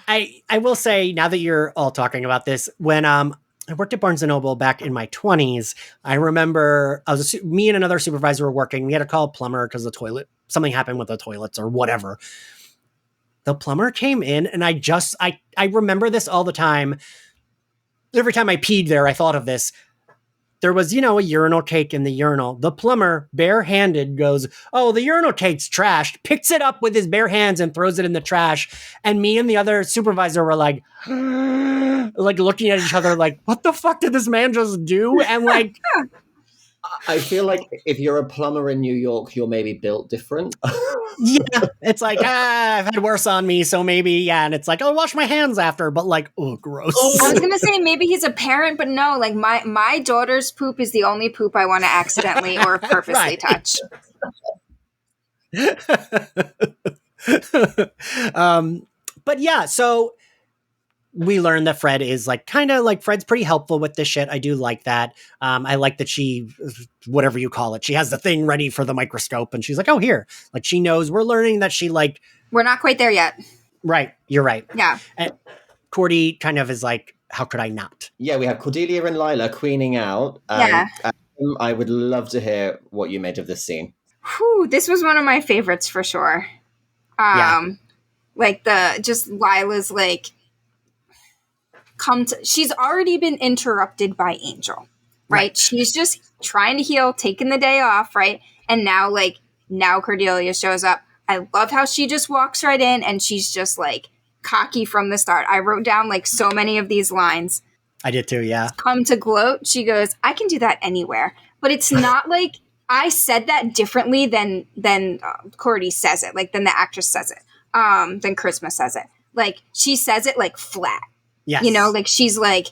C: I will say, now that you're all talking about this, when I worked at Barnes & Noble back in my 20s, I remember me and another supervisor were working. We had to call a plumber because something happened with the toilets or whatever. The plumber came in, and I remember this all the time. Every time I peed there, I thought of this. There was, a urinal cake in the urinal. The plumber, barehanded, goes, oh, the urinal cake's trashed, picks it up with his bare hands and throws it in the trash. And me and the other supervisor were like looking at each other like, what the fuck did this man just do? And like...
A: I feel like if you're a plumber in New York, you're maybe built different.
C: Yeah, it's like, I've had worse on me, so maybe, yeah. And it's like, I'll wash my hands after, but like, oh, gross.
B: I was going to say maybe he's a parent, but no, like my daughter's poop is the only poop I want to accidentally or purposely touch.
C: But yeah, so we learned that Fred is like Fred's pretty helpful with this shit. I do like that. I like that she, whatever you call it, she has the thing ready for the microscope and she's like, oh, here. Like she knows. We're learning that she like.
B: We're not quite there yet.
C: Right. You're right.
B: Yeah.
C: And Cordy kind of is like, how could I not?
A: Yeah, we have Cordelia and Lilah queening out.
B: Yeah.
A: I would love to hear what you made of this scene.
B: Whew, this was one of my favorites for sure. Like Lilah's like, she's already been interrupted by Angel, right? She's just trying to heal, taking the day off, right? And now Cordelia shows up. I love how she just walks right in and she's just like cocky from the start. I wrote down like so many of these lines.
C: I did too, yeah.
B: Come to gloat. She goes, I can do that anywhere. But it's not like I said that differently than Cordy says it, like than the actress says it, than Christmas says it. Like she says it like flat.
C: Yes.
B: You know, like she's like,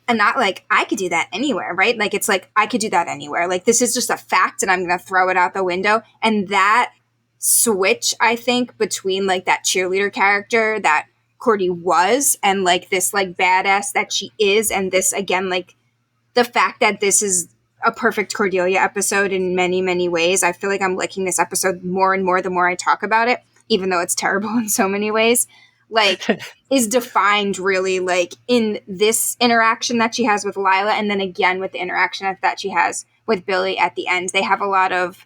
B: and not like I could do that anywhere, right? Like it's like I could do that anywhere. Like this is just a fact and I'm going to throw it out the window. And that switch, I think, between like that cheerleader character that Cordy was and like this like badass that she is, and this again, like the fact that this is a perfect Cordelia episode in many, many ways. I feel like I'm liking this episode more and more the more I talk about it, even though it's terrible in so many ways. Like is defined really like in this interaction that she has with Lilah, and then again with the interaction that she has with Billy at the end. They have a lot of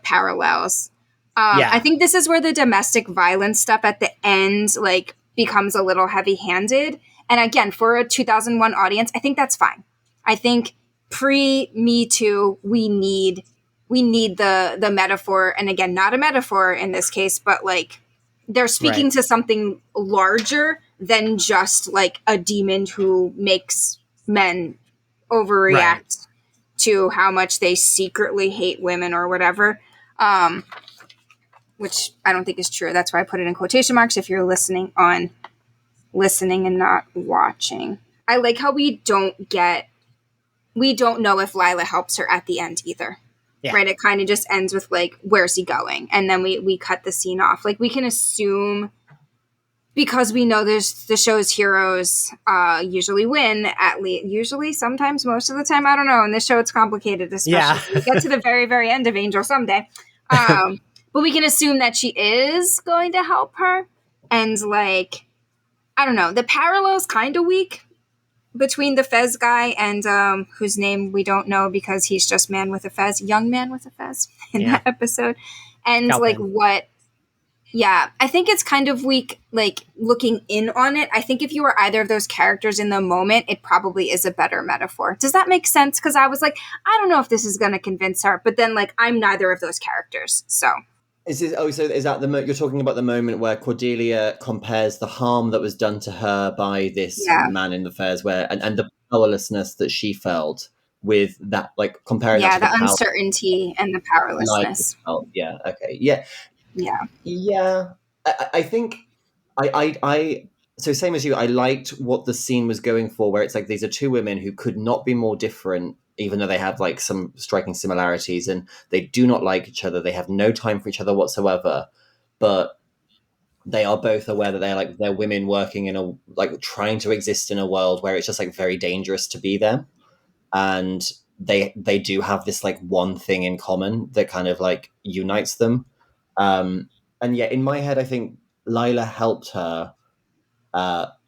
B: parallels. I think this is where the domestic violence stuff at the end like becomes a little heavy-handed. And again, for a 2001 audience, I think that's fine. I think pre-Me Too, we need the metaphor, and again, not a metaphor in this case, but like they're speaking to something larger than just like a demon who makes men overreact to how much they secretly hate women or whatever. Which I don't think is true. That's why I put it in quotation marks if you're listening and not watching. I like how we don't know if Lilah helps her at the end either. Yeah. Right? It kind of just ends with like, where's he going? And then we cut the scene off. Like we can assume, because we know there's the show's heroes usually win, at least usually, sometimes, most of the time, I don't know. In this show it's complicated, especially when we get to the very, very end of Angel someday. But we can assume that she is going to help her. And like, I don't know, the parallel's kind of weak between the Fez guy and whose name we don't know because he's just man with a fez, young man with a fez in that episode. And I think it's kind of weak, like looking in on it. I think if you were either of those characters in the moment, it probably is a better metaphor. Does that make sense? Because I was like, I don't know if this is going to convince her, but then like I'm neither of those characters. So
A: is that you're talking about the moment where Cordelia compares the harm that was done to her by this man in the fairs, and the powerlessness that she felt with that, like comparing that to
B: the uncertainty and the powerlessness.
A: I think I so same as you, I liked what the scene was going for, where it's like these are two women who could not be more different, even though they have like some striking similarities, and they do not like each other. They have no time for each other whatsoever, but they are both aware that they're women working in a, like, trying to exist in a world where it's just like very dangerous to be them. And they do have this like one thing in common that kind of like unites them. And yeah, in my head, I think Lilah helped her,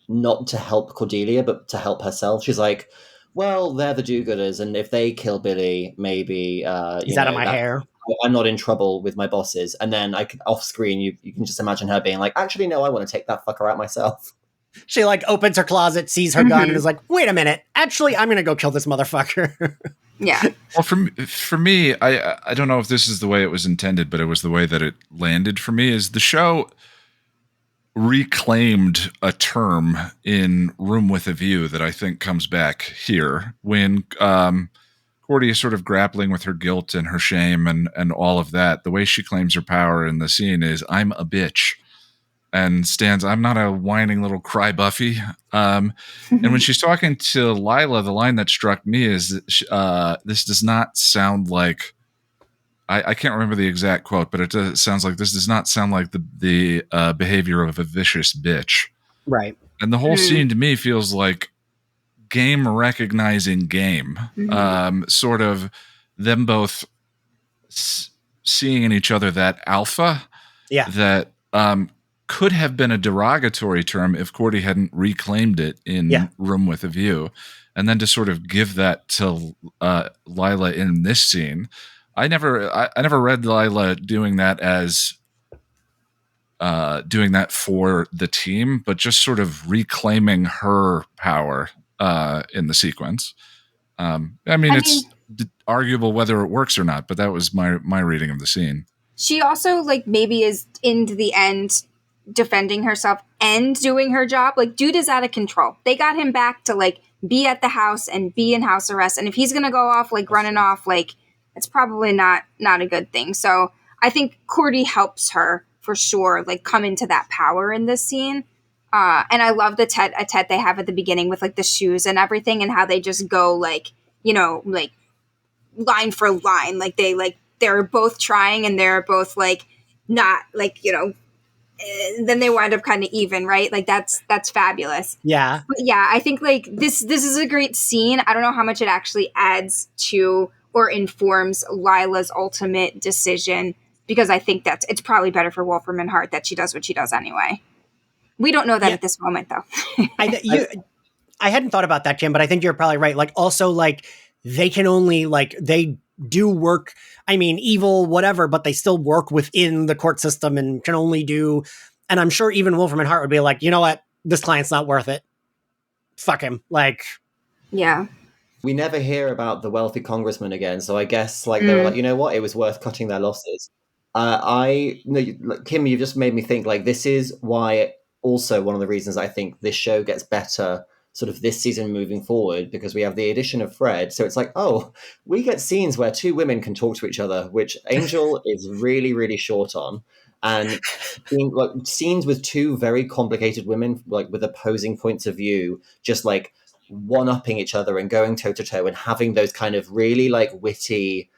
A: not to help Cordelia, but to help herself. She's like, well, they're the do-gooders, and if they kill Billy, maybe
C: he's out of my hair.
A: I'm not in trouble with my bosses. And then off screen, you can just imagine her being like, actually, no, I want to take that fucker out myself.
C: She like opens her closet, sees her gun, and is like, wait a minute, actually, I'm gonna go kill this motherfucker.
B: Yeah.
D: Well, for me, I don't know if this is the way it was intended, but it was the way that it landed for me. Is the show reclaimed a term in Room with a View that I think comes back here when Cordy is sort of grappling with her guilt and her shame and all of that. The way she claims her power in the scene is, I'm a bitch. And stands, I'm not a whining little cry Buffy. And when she's talking to Lilah, the line that struck me is, this does not sound like, I can't remember the exact quote, but it sounds like, this does not sound like the behavior of a vicious bitch.
C: Right.
D: And the whole scene to me feels like game recognizing game. Sort of them both seeing in each other that alpha that could have been a derogatory term if Cordy hadn't reclaimed it in Room with a View. And then to sort of give that to Lilah in this scene. I never read Lilah doing that as doing that for the team, but just sort of reclaiming her power in the sequence. I mean, it's arguable whether it works or not, but that was my reading of the scene.
B: she also like maybe is in the end defending herself and doing her job. Like, dude is out of control. They got him back to like be at the house and be in house arrest. And if he's gonna go off like running off, like it's probably not a good thing. So I think Cordy helps her for sure, like come into that power in this scene. And I love the tete they have at the beginning with like the shoes and everything, and how they just go like, you know, like line for line. Like they're both trying and they're both like not like, you know, then they wind up kind of even, right? Like that's fabulous.
C: Yeah.
B: But yeah, I think like this is a great scene. I don't know how much it actually adds to or informs Lilah's ultimate decision, because I think it's probably better for Wolfram and Hart that she does what she does anyway. We don't know that at this moment, though.
C: I hadn't thought about that, Kim, but I think you're probably right. Like, also, like, they can only, like, they do work, I mean, evil, whatever, but they still work within the court system and can only do, and I'm sure even Wolfram and Hart would be like, you know what? This client's not worth it. Fuck him. Like,
B: yeah.
A: We never hear about the wealthy congressman again, so I guess, like, they were like, you know what? It was worth cutting their losses. Kim, you just made me think, like, this is why also one of the reasons I think this show gets better sort of this season moving forward, because we have the addition of Fred. So it's like, oh, we get scenes where two women can talk to each other, which Angel is really, really short on. And being, like, scenes with two very complicated women, like with opposing points of view, just like one-upping each other and going toe-to-toe and having those kind of really like witty,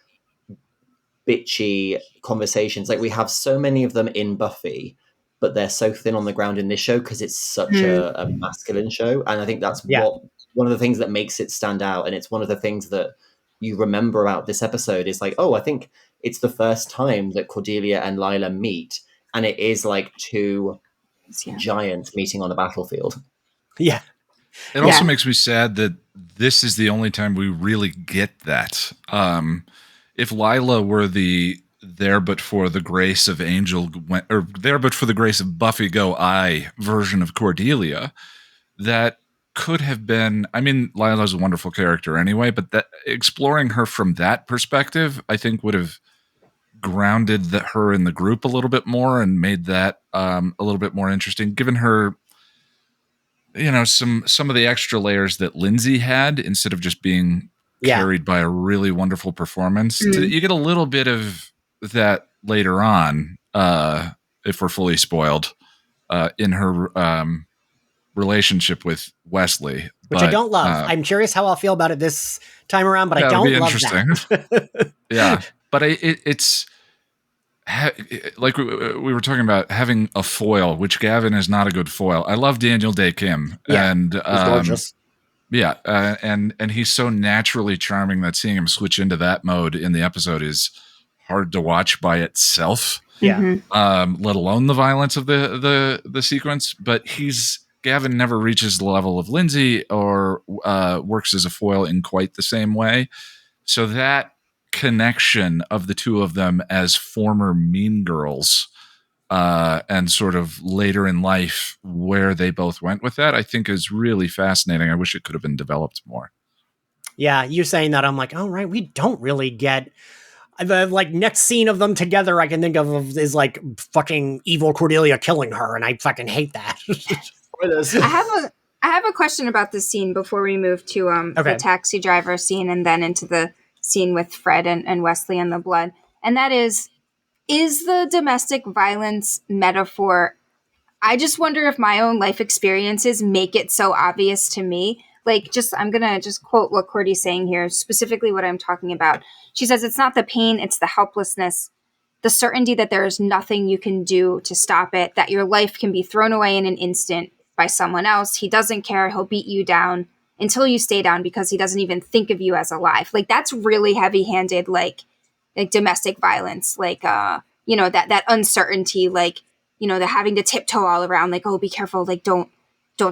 A: bitchy conversations. Like, we have so many of them in Buffy, but they're so thin on the ground in this show because it's such a masculine show. And I think that's one of the things that makes it stand out. And it's one of the things that you remember about this episode is like, oh, I think it's the first time that Cordelia and Lilah meet. And it is like two giants meeting on a battlefield.
C: Yeah.
D: It also makes me sad that this is the only time we really get that. If Lilah were there but for the grace of Angel, or there but for the grace of Buffy go I version of Cordelia, that could have been, I mean, Lilah's a wonderful character anyway, but that exploring her from that perspective, I think would have grounded her in the group a little bit more and made that a little bit more interesting, given her, you know, some of the extra layers that Lindsay had instead of just being carried by a really wonderful performance. You get a little bit of that later on, if we're fully spoiled, in her relationship with Wesley.
C: Which I don't love. I'm curious how I'll feel about it this time around, but I don't love that.
D: Yeah. But it's like we were talking about having a foil, which Gavin is not a good foil. I love Daniel Day Kim, and he's
C: gorgeous.
D: Yeah, and he's so naturally charming that seeing him switch into that mode in the episode is hard to watch by itself.
C: Yeah.
D: Let alone the violence of the sequence. But Gavin never reaches the level of Lindsay or works as a foil in quite the same way. So that connection of the two of them as former Mean Girls and sort of later in life where they both went with that, I think is really fascinating. I wish it could have been developed more.
C: Yeah, you saying that, I'm like, oh, right, we don't really get the like next scene of them together I can think of is like fucking evil Cordelia killing her, and I fucking hate that.
B: I have a question about this scene before we move to the taxi driver scene and then into the scene with Fred and Wesley and the blood. And that is the domestic violence metaphor. I just wonder if my own life experiences make it so obvious to me. Like, I'm going to just quote what Cordy's saying here, specifically what I'm talking about. She says, it's not the pain, it's the helplessness, the certainty that there is nothing you can do to stop it, that your life can be thrown away in an instant by someone else. He doesn't care. He'll beat you down until you stay down because he doesn't even think of you as alive. Like, that's really heavy-handed, like domestic violence, like, you know, that uncertainty, like, you know, the having to tiptoe all around, like, oh, be careful, like, don't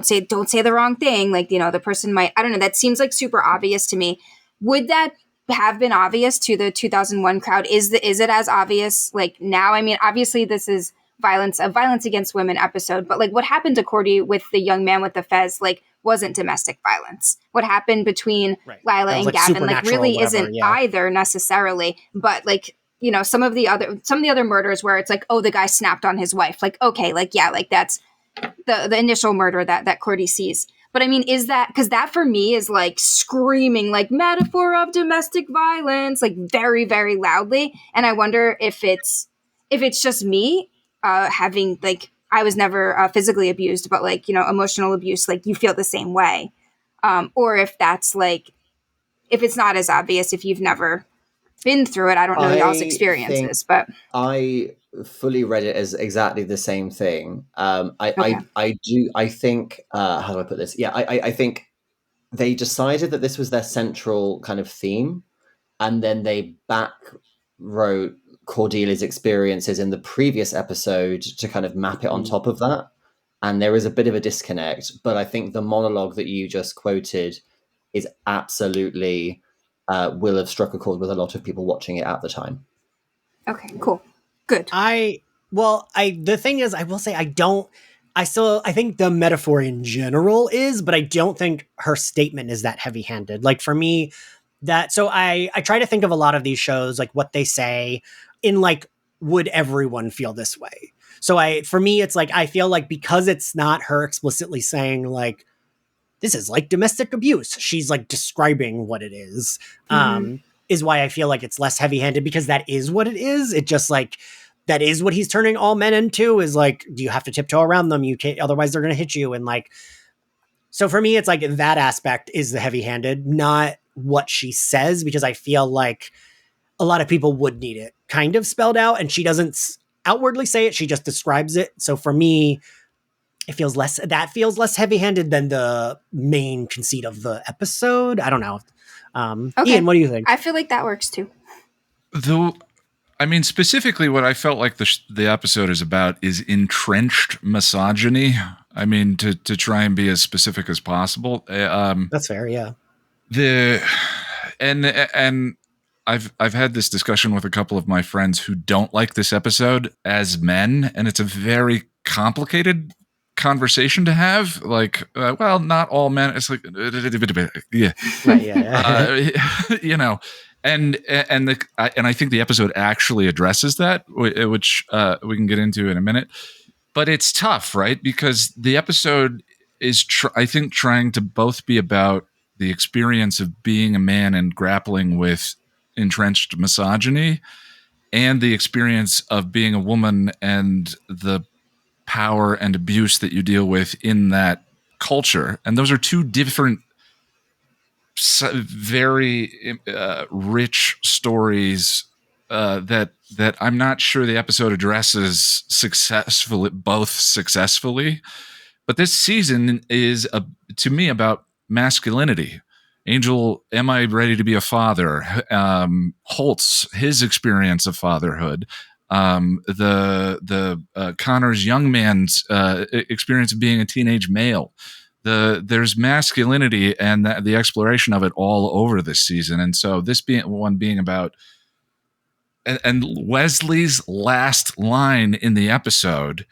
B: say the wrong thing. Like, you know, the person might, I don't know, that seems like super obvious to me. Would that have been obvious to the 2001 crowd? Is it as obvious like now? I mean, obviously this is a violence against women episode, but like what happened to Cordy with the young man with the fez, like, wasn't domestic violence. What happened between Lilah and Gavin, like, really isn't either necessarily, but like some of the other murders where it's like, oh, the guy snapped on his wife. Like, okay, like, yeah, like that's the initial murder that Cordy sees. But I mean, is that, because that for me is like screaming like metaphor of domestic violence, like very, very loudly. And I wonder if it's just me having, like, I was never physically abused, but like, emotional abuse, like you feel the same way. Or if that's like, if it's not as obvious, if you've never been through it. I don't know y'all's experiences, but
A: I fully read it as exactly the same thing.
B: Okay.
A: I think, how do I put this? Yeah, I think they decided that this was their central kind of theme, and then they back wrote Cordelia's experiences in the previous episode to kind of map it on top of that. And there is a bit of a disconnect, but I think the monologue that you just quoted is absolutely will have struck a chord with a lot of people watching it at the time.
B: Okay, cool. Good.
C: The thing is, I will say I think the metaphor in general is, but I don't think her statement is that heavy-handed. Like for me, so I try to think of a lot of these shows, like what they say in like, would everyone feel this way? So for me, it's like, I feel like because it's not her explicitly saying like, this is like domestic abuse, she's like describing what it is, is why I feel like it's less heavy-handed, because that is what it is. It just like, that is what he's turning all men into, is like, do you have to tiptoe around them? You can't, otherwise they're going to hit you. And like, so for me, it's like that aspect is the heavy-handed, not what she says, because I feel like a lot of people would need it kind of spelled out, and she doesn't outwardly say it. She just describes it. So for me, it feels less heavy-handed than the main conceit of the episode. I don't know.
B: Okay.
C: Ian, what do you think?
B: I feel like that works too.
D: Though, I mean, specifically what I felt like the episode is about is entrenched misogyny. I mean, to try and be as specific as possible.
C: That's fair, yeah.
D: And I've had this discussion with a couple of my friends who don't like this episode as men, and it's a very complicated conversation to have. Like, well, not all men. It's like, yeah,
C: right, yeah.
D: And I think the episode actually addresses that, which we can get into in a minute. But it's tough, right? Because the episode is, I think, trying to both be about the experience of being a man and grappling with entrenched misogyny, and the experience of being a woman and the power and abuse that you deal with in that culture. And those are two different, very rich stories that I'm not sure the episode addresses both successfully. But this season is, to me, about masculinity. Angel, am I ready to be a father? Holt's, his experience of fatherhood. Connor's young man's experience of being a teenage male. There's masculinity and the exploration of it all over this season. And so this being about, and Wesley's last line in the episode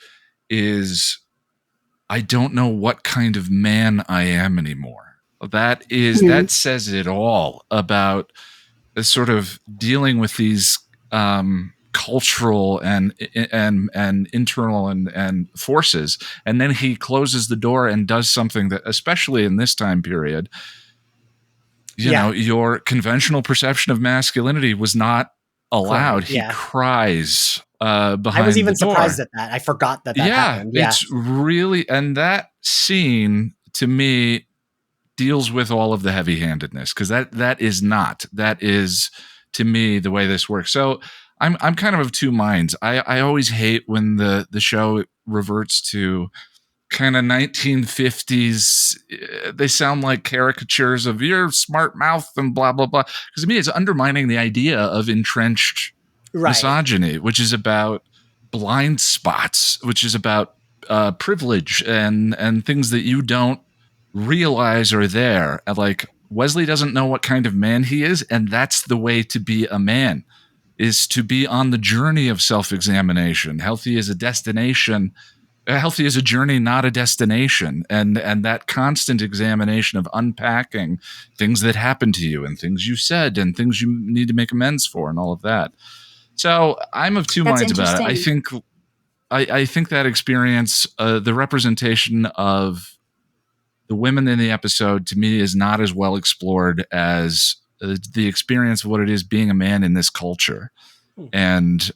D: is, I don't know what kind of man I am anymore. That says it all about the sort of dealing with these cultural and internal and forces. And then he closes the door and does something that, especially in this time period, you know, your conventional perception of masculinity was not allowed. He cries behind the door.
C: I was even surprised at that. I forgot that happened. Yeah,
D: it's really, and that scene to me deals with all of the heavy-handedness, because that is to me the way this works. So I'm kind of two minds. I always hate when the show reverts to kind of 1950s. They sound like caricatures of your smart mouth and blah blah blah, because to me it's undermining the idea of entrenched misogyny, which is about blind spots, which is about privilege and things that you don't realize are there. Like, Wesley doesn't know what kind of man he is, and that's the way to be a man, is to be on the journey of self-examination. Healthy is a destination. Healthy is a journey, not a destination. And that constant examination of unpacking things that happened to you and things you said and things you need to make amends for and all of that. So I'm of two minds about it. I think that experience, the representation of the women in the episode, to me, is not as well explored as the experience of what it is being a man in this culture, and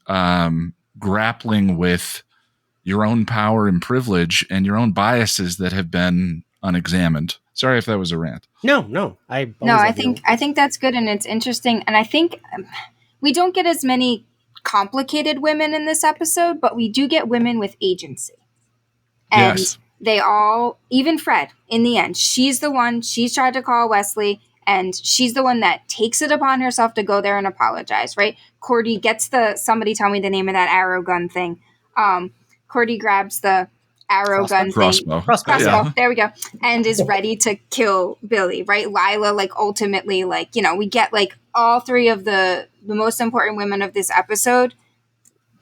D: grappling with your own power and privilege and your own biases that have been unexamined. Sorry if that was a rant.
C: No. I
B: think that's good, and it's interesting, and I think we don't get as many complicated women in this episode, but we do get women with agency. And
D: yes.
B: They all, even Fred, in the end, she's tried to call Wesley, and she's the one that takes it upon herself to go there and apologize, right? Cordy gets somebody tell me the name of that arrow gun thing. Cordy grabs the arrow gun thing. Crossbow. Yeah. There we go. And is ready to kill Billy, right? Lilah, like, ultimately, like, we get, like, all three of the most important women of this episode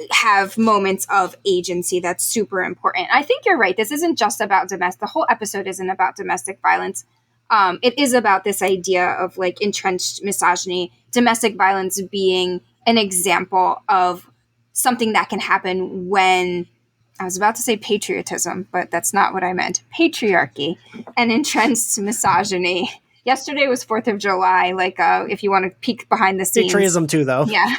B: have moments of agency that's super important. I think you're right. This isn't just about the whole episode isn't about domestic violence. It is about this idea of, like, entrenched misogyny, domestic violence being an example of something that can happen when, I was about to say patriotism, but that's not what I meant. Patriarchy and entrenched misogyny. Yesterday was 4th of July, like, if you want to peek behind the scenes.
C: Patriotism too, though.
B: Yeah.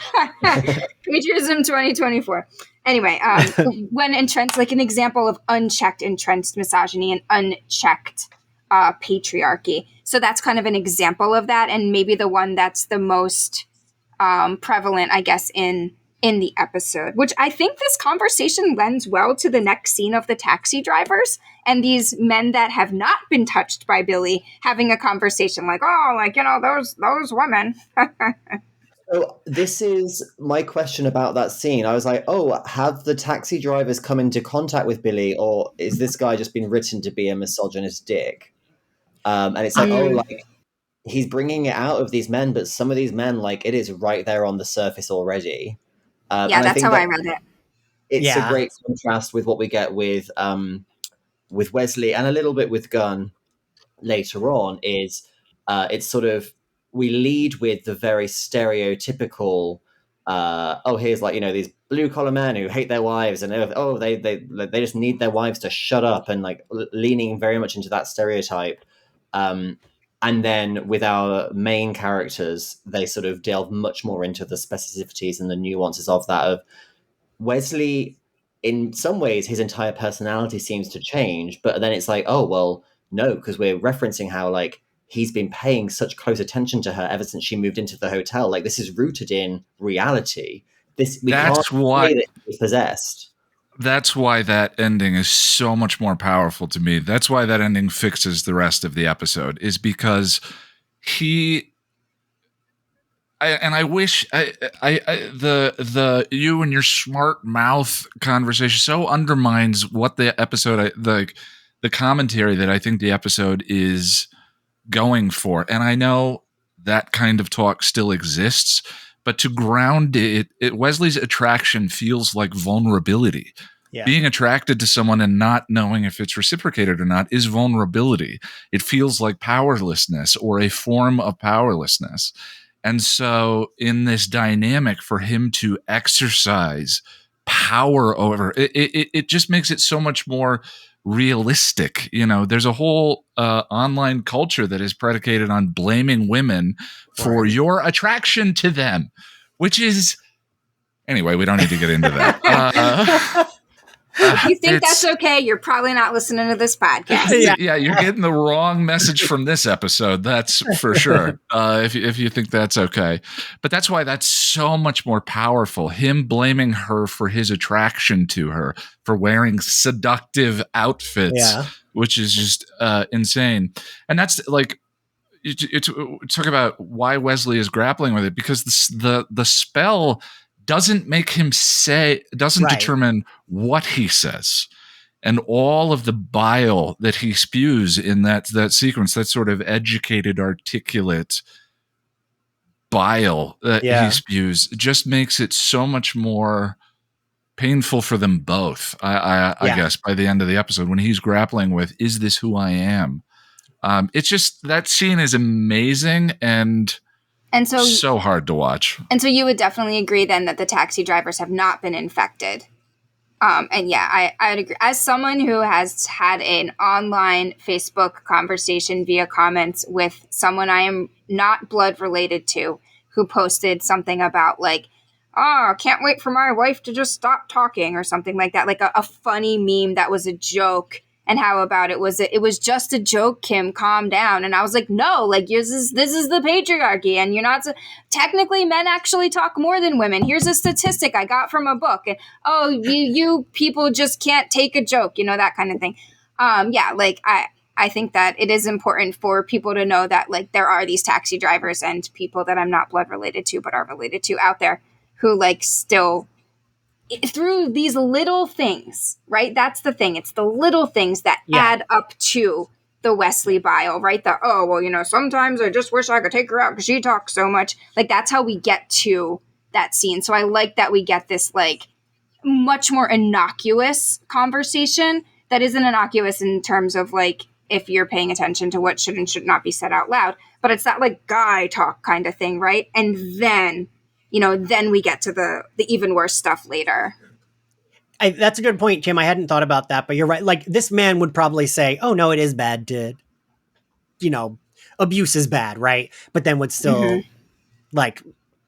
B: Patriotism 2024. Anyway, when entrenched, like, an example of unchecked entrenched misogyny and unchecked patriarchy. So that's kind of an example of that, and maybe the one that's the most prevalent, I guess, in the episode, which I think this conversation lends well to the next scene of the taxi drivers and these men that have not been touched by Billy having a conversation like, oh, like, those women.
A: So this is my question about that scene. I was like, oh, have the taxi drivers come into contact with Billy, or is this guy just been written to be a misogynist dick? And it's like, oh, like, he's bringing it out of these men, but some of these men, like, it is right there on the surface already.
B: Yeah, that's how I read it.
A: It's a great contrast with what we get with Wesley and a little bit with Gunn later on. Is it's sort of, we lead with the very stereotypical, here's, like, these blue collar men who hate their wives, and they just need their wives to shut up, and, like, leaning very much into that stereotype. And then with our main characters, they sort of delve much more into the specificities and the nuances of that. Of Wesley, in some ways, his entire personality seems to change, but then it's like, oh, well, no, because we're referencing how, like, he's been paying such close attention to her ever since she moved into the hotel. Like, this is rooted in reality. Can't say that he's possessed.
D: That's why that ending is so much more powerful to me. That's why that ending fixes the rest of the episode, is because I wish the you and your smart mouth conversation so undermines what the episode, the commentary that I think the episode is going for. And I know that kind of talk still exists, but to ground it, Wesley's attraction feels like vulnerability. Yeah. Being attracted to someone and not knowing if it's reciprocated or not is vulnerability. It feels like powerlessness, or a form of powerlessness. And so in this dynamic, for him to exercise power over it just makes it so much more realistic. There's a whole online culture that is predicated on blaming women for your attraction to them, which is, anyway, we don't need to get into that.
B: If you think that's okay, you're probably not listening to this podcast.
D: Yeah, you're getting the wrong message from this episode. That's for sure. If you think that's okay. But that's why that's so much more powerful. Him blaming her for his attraction to her, for wearing seductive outfits, which is just insane. And that's, like, talk about why Wesley is grappling with it, because the spell doesn't make him determine what he says. And all of the bile that he spews in that sequence, that sort of educated, articulate bile that he spews, just makes it so much more painful for them both. I guess by the end of the episode, when he's grappling with, is this who I am? It's just, that scene is amazing. And
B: And
D: so hard to watch.
B: And so you would definitely agree then that the taxi drivers have not been infected. And yeah, I'd agree. As someone who has had an online Facebook conversation via comments with someone I am not blood related to, who posted something about like, oh, can't wait for my wife to just stop talking or something like that. Like a funny meme that was a joke. And how about it was just a joke, Kim, calm down. And I was like, no, like this is the patriarchy. And you're not, technically men actually talk more than women. Here's a statistic I got from a book. And, oh, you people just can't take a joke, that kind of thing. Yeah, like I think that it is important for people to know that like there are these taxi drivers and people that I'm not blood related to, but are related to out there who like still, through these little things, right? That's the thing. It's the little things that add up to the Wesley bile, right? Sometimes I just wish I could take her out because she talks so much. Like, that's how we get to that scene. So I like that we get this, like, much more innocuous conversation that isn't innocuous in terms of, like, if you're paying attention to what should and should not be said out loud. But it's that, like, guy talk kind of thing, right? And then then we get to the even worse stuff later.
C: That's a good point, Kim. I hadn't thought about that, but you're right. Like, this man would probably say, oh, no, it is bad to, abuse is bad, right? But then would still, like,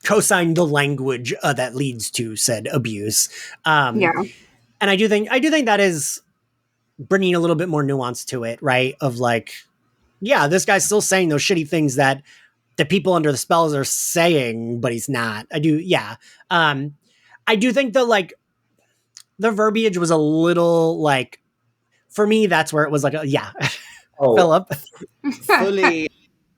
C: co-sign the language that leads to said abuse. And I do think that is bringing a little bit more nuance to it, right? Of, like, yeah, this guy's still saying those shitty things that the people under the spells are saying, but he's not. I do think that, like, the verbiage was a little, like, for me, that's where it was like, Philip.
A: Fully,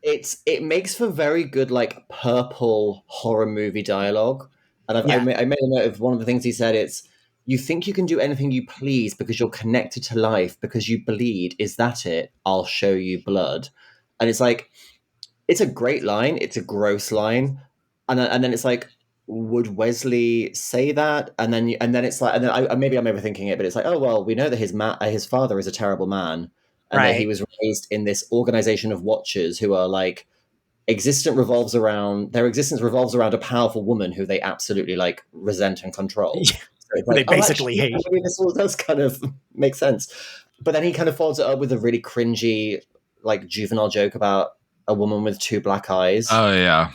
A: it makes for very good, like, purple horror movie dialogue. And I made a note of one of the things he said. It's, you think you can do anything you please because you're connected to life, because you bleed. Is that it? I'll show you blood. And it's like, it's a great line. It's a gross line. And then it's like, would Wesley say that? And then it's like, and then maybe I'm overthinking it, but it's like, oh, well, we know that his father is a terrible man. And that he was raised in this organization of watchers who are like, their existence revolves around a powerful woman who they absolutely like resent and control. So it's like,
C: they basically hate.
A: I mean, this all does kind of make sense. But then he kind of follows it up with a really cringy, like, juvenile joke about a woman with two black eyes.
D: Oh yeah.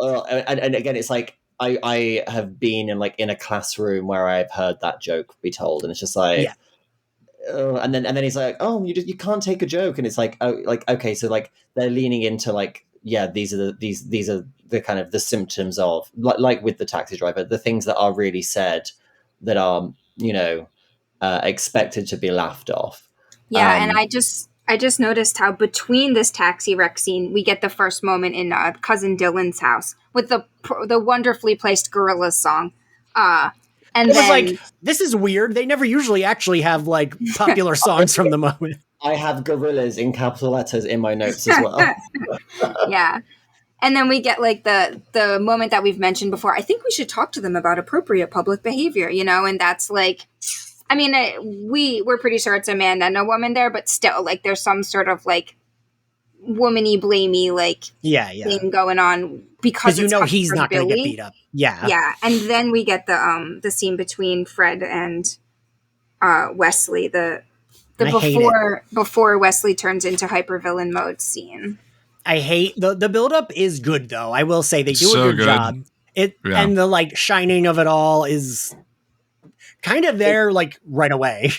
A: And again, it's like I have been in a classroom where I've heard that joke be told, and it's just like, and then he's like, oh, you can't take a joke, and it's like, oh, like, okay, so like they're leaning into like, yeah, these are the kind of the symptoms of like with the taxi driver, the things that are really said that are expected to be laughed off.
B: Yeah, and I just noticed how between this taxi wreck scene, we get the first moment in cousin Dylan's house with the wonderfully placed Gorillaz song. And
C: it was like, this is weird. They never usually actually have like popular songs from the moment.
A: I have Gorillaz in capital letters in my notes as well.
B: Yeah. And then we get like the moment that we've mentioned before. I think we should talk to them about appropriate public behavior, and that's like, I mean, we're pretty sure it's a man and a woman there, but still, like, there's some sort of like womany, blamey, like thing going on because
C: he's not going to get beat up.
B: Yeah. And then we get the scene between Fred and Wesley, the before Wesley turns into hypervillain mode scene.
C: I hate the buildup is good though. I will say they do a good job. And the like shining of it all is kind of there, like, right away.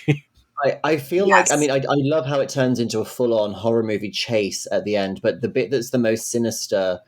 A: I feel like, I mean, I love how it turns into a full-on horror movie chase at the end, but the bit that's the most sinister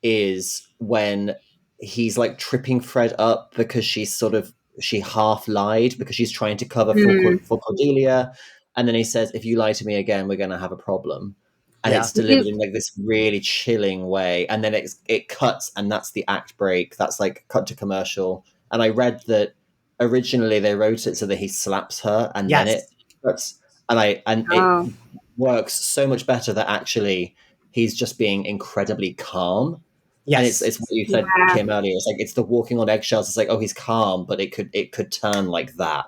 A: is when he's, like, tripping Fred up because she half lied because she's trying to cover for Cordelia, and then he says, if you lie to me again, we're going to have a problem. And it's delivered in, like, this really chilling way, and then it cuts, and that's the act break. That's, like, cut to commercial. And I read that originally they wrote it so that he slaps her and then it cuts, it works so much better that actually he's just being incredibly calm. And it's what you said, Kim, earlier. It's like, it's the walking on eggshells. It's like, oh, he's calm, but it could turn like that.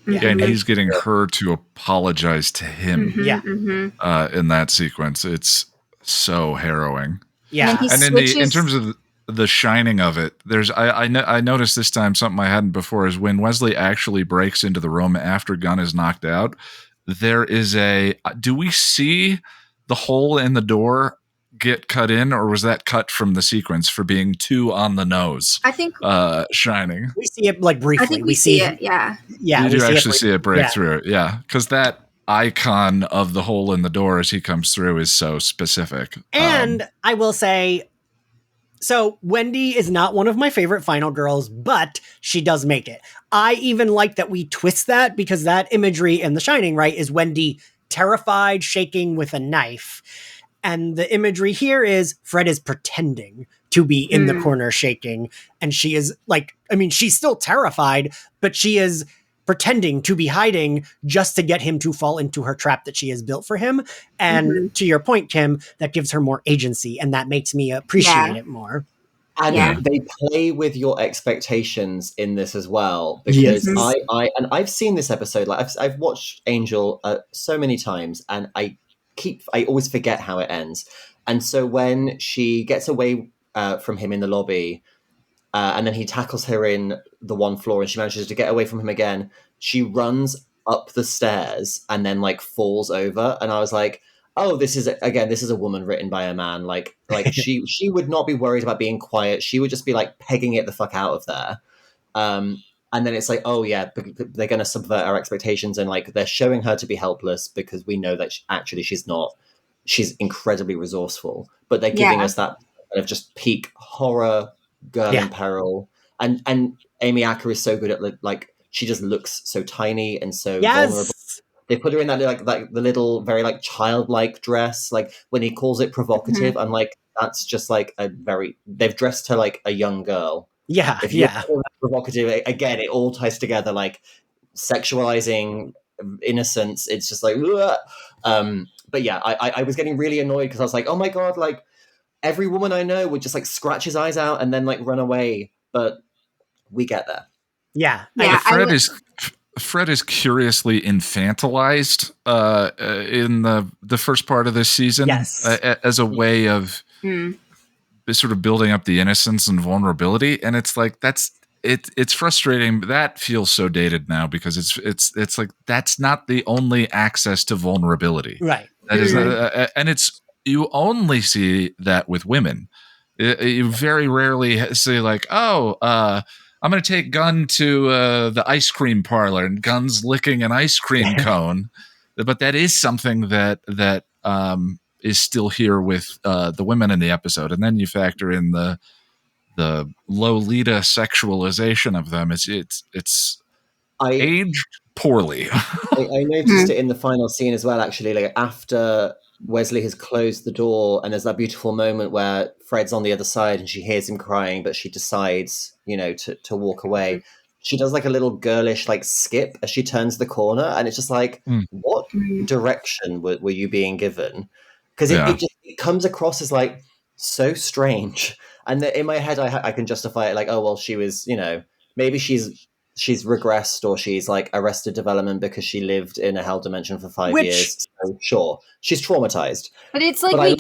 D: And he's getting her to apologize to him in that sequence. It's so harrowing.
C: Yeah.
D: And in terms of the shining of it, I noticed this time something I hadn't before is when Wesley actually breaks into the room after Gunn is knocked out, there is do we see the hole in the door get cut in, or was that cut from the sequence for being too on the nose?
B: I think
D: shining.
C: We see it like briefly.
B: I think we see it. Yeah.
C: Yeah.
D: You do actually see it break through. Yeah. Because that icon of the hole in the door as he comes through is so specific.
C: And I will say, so Wendy is not one of my favorite final girls, but she does make it. I even like that we twist that, because that imagery in The Shining, right, is Wendy terrified, shaking with a knife. And the imagery here is Fred is pretending to be in the corner shaking. And she is like, I mean, she's still terrified, but she is pretending to be hiding just to get him to fall into her trap that she has built for him. And to your point, Kim, that gives her more agency, and that makes me appreciate it more.
A: And they play with your expectations in this as well, because I've seen this episode, like I've watched Angel so many times, and I always forget how it ends. And so when she gets away from him in the lobby, and then he tackles her in the one floor, and she manages to get away from him again, she runs up the stairs and then like falls over. And I was like, oh, this is a woman written by a man. Like she would not be worried about being quiet. She would just be like pegging it the fuck out of there. And then it's like, oh yeah, they're going to subvert our expectations, and like they're showing her to be helpless because we know that actually she's not. She's incredibly resourceful, but they're giving us that kind of just peak horror girl in peril. And Amy Acker is so good at like she just looks so tiny and so vulnerable. They put her in that like the little very like childlike dress. Like when he calls it provocative, I'm like, that's just like they've dressed her like a young girl.
C: Yeah,
A: if you call that provocative, again, it all ties together, like sexualizing innocence. It's just like, but yeah, I was getting really annoyed because I was like, oh my god, like every woman I know would just like scratch his eyes out and then like run away. But we get there.
C: Yeah.
D: Fred is curiously infantilized in the first part of this season, as a way of sort of building up the innocence and vulnerability. And it's like it's frustrating. That feels so dated now because it's like that's not the only access to vulnerability,
C: right?
D: That is, and it's you only see that with women. You very rarely say like, oh, I'm going to take Gunn to the ice cream parlor, and Gunn's licking an ice cream cone. But that is something that is still here with the women in the episode. And then you factor in the Lolita sexualization of them. It's aged poorly.
A: I noticed it in the final scene as well, actually, like after Wesley has closed the door and there's that beautiful moment where Fred's on the other side and she hears him crying, but she decides, to walk away. She does like a little girlish like skip as she turns the corner, and it's just like, what direction were you being given? Because it comes across as like so strange. And in my head, I can justify it like, oh, well, she was, maybe she's regressed, or she's like arrested development because she lived in a hell dimension for 5 years. So sure, she's traumatized.
B: But it's like, we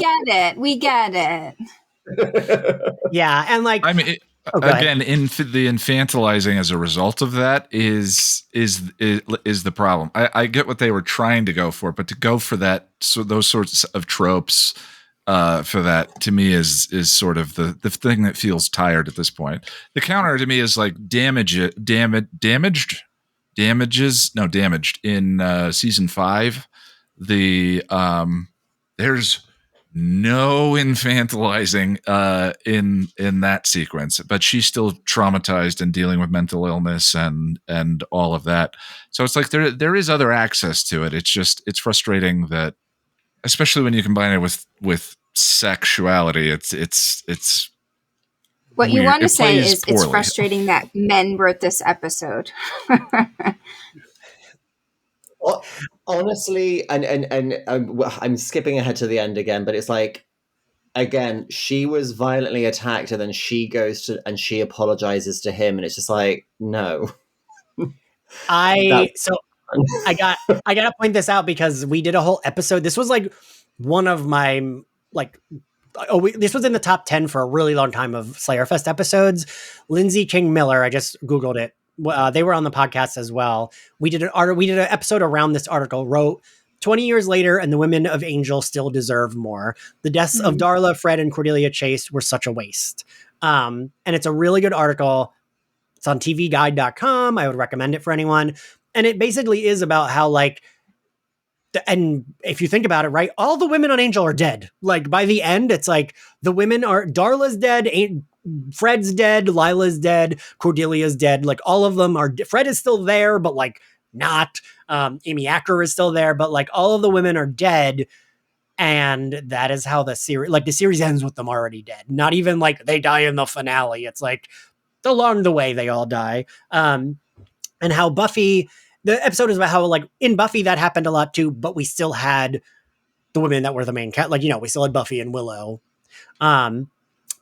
B: get it.
C: Yeah. And like,
D: I mean, again, the infantilizing as a result of that is the problem. I get what they were trying to go for, but to go for that, so those sorts of tropes for that, to me is sort of the thing that feels tired at this point. The counter to me is like damaged in season 5. There's no infantilizing in that sequence, but she's still traumatized and dealing with mental illness and all of that. So it's like there is other access to it. It's frustrating that, especially when you combine it with sexuality, it's
B: what
D: weird.
B: You want to say
D: plays
B: is
D: poorly.
B: It's frustrating that men wrote this episode.
A: Well, honestly, and I'm skipping ahead to the end again, but it's like, again, she was violently attacked, and then she goes to and she apologizes to him, and it's just like, no.
C: I gotta point this out because we did a whole episode. This was like one of my like this was in the top 10 for a really long time of Slayerfest episodes. Lindsay King Miller, I just Googled it. They were on the podcast as well. We did an episode around this article, wrote 20 years later, and the women of Angel still deserve more. The deaths of Darla, Fred, and Cordelia Chase were such a waste. And it's a really good article. It's on tvguide.com. I would recommend it for anyone. And it basically is about how, like, and if you think about it, right, all the women on Angel are dead. Like, by the end, it's like the women are, Darla's dead, Fred's dead, Lilah's dead, Cordelia's dead. Like, all of them are, Fred is still there, but like not. Amy Acker is still there, but like all of the women are dead. And that is how the series ends with them already dead. Not even like they die in the finale. It's like along the way, they all die. And how Buffy, the episode is about how, like, in Buffy that happened a lot too, but we still had the women that were the main cat. Like, we still had Buffy and Willow.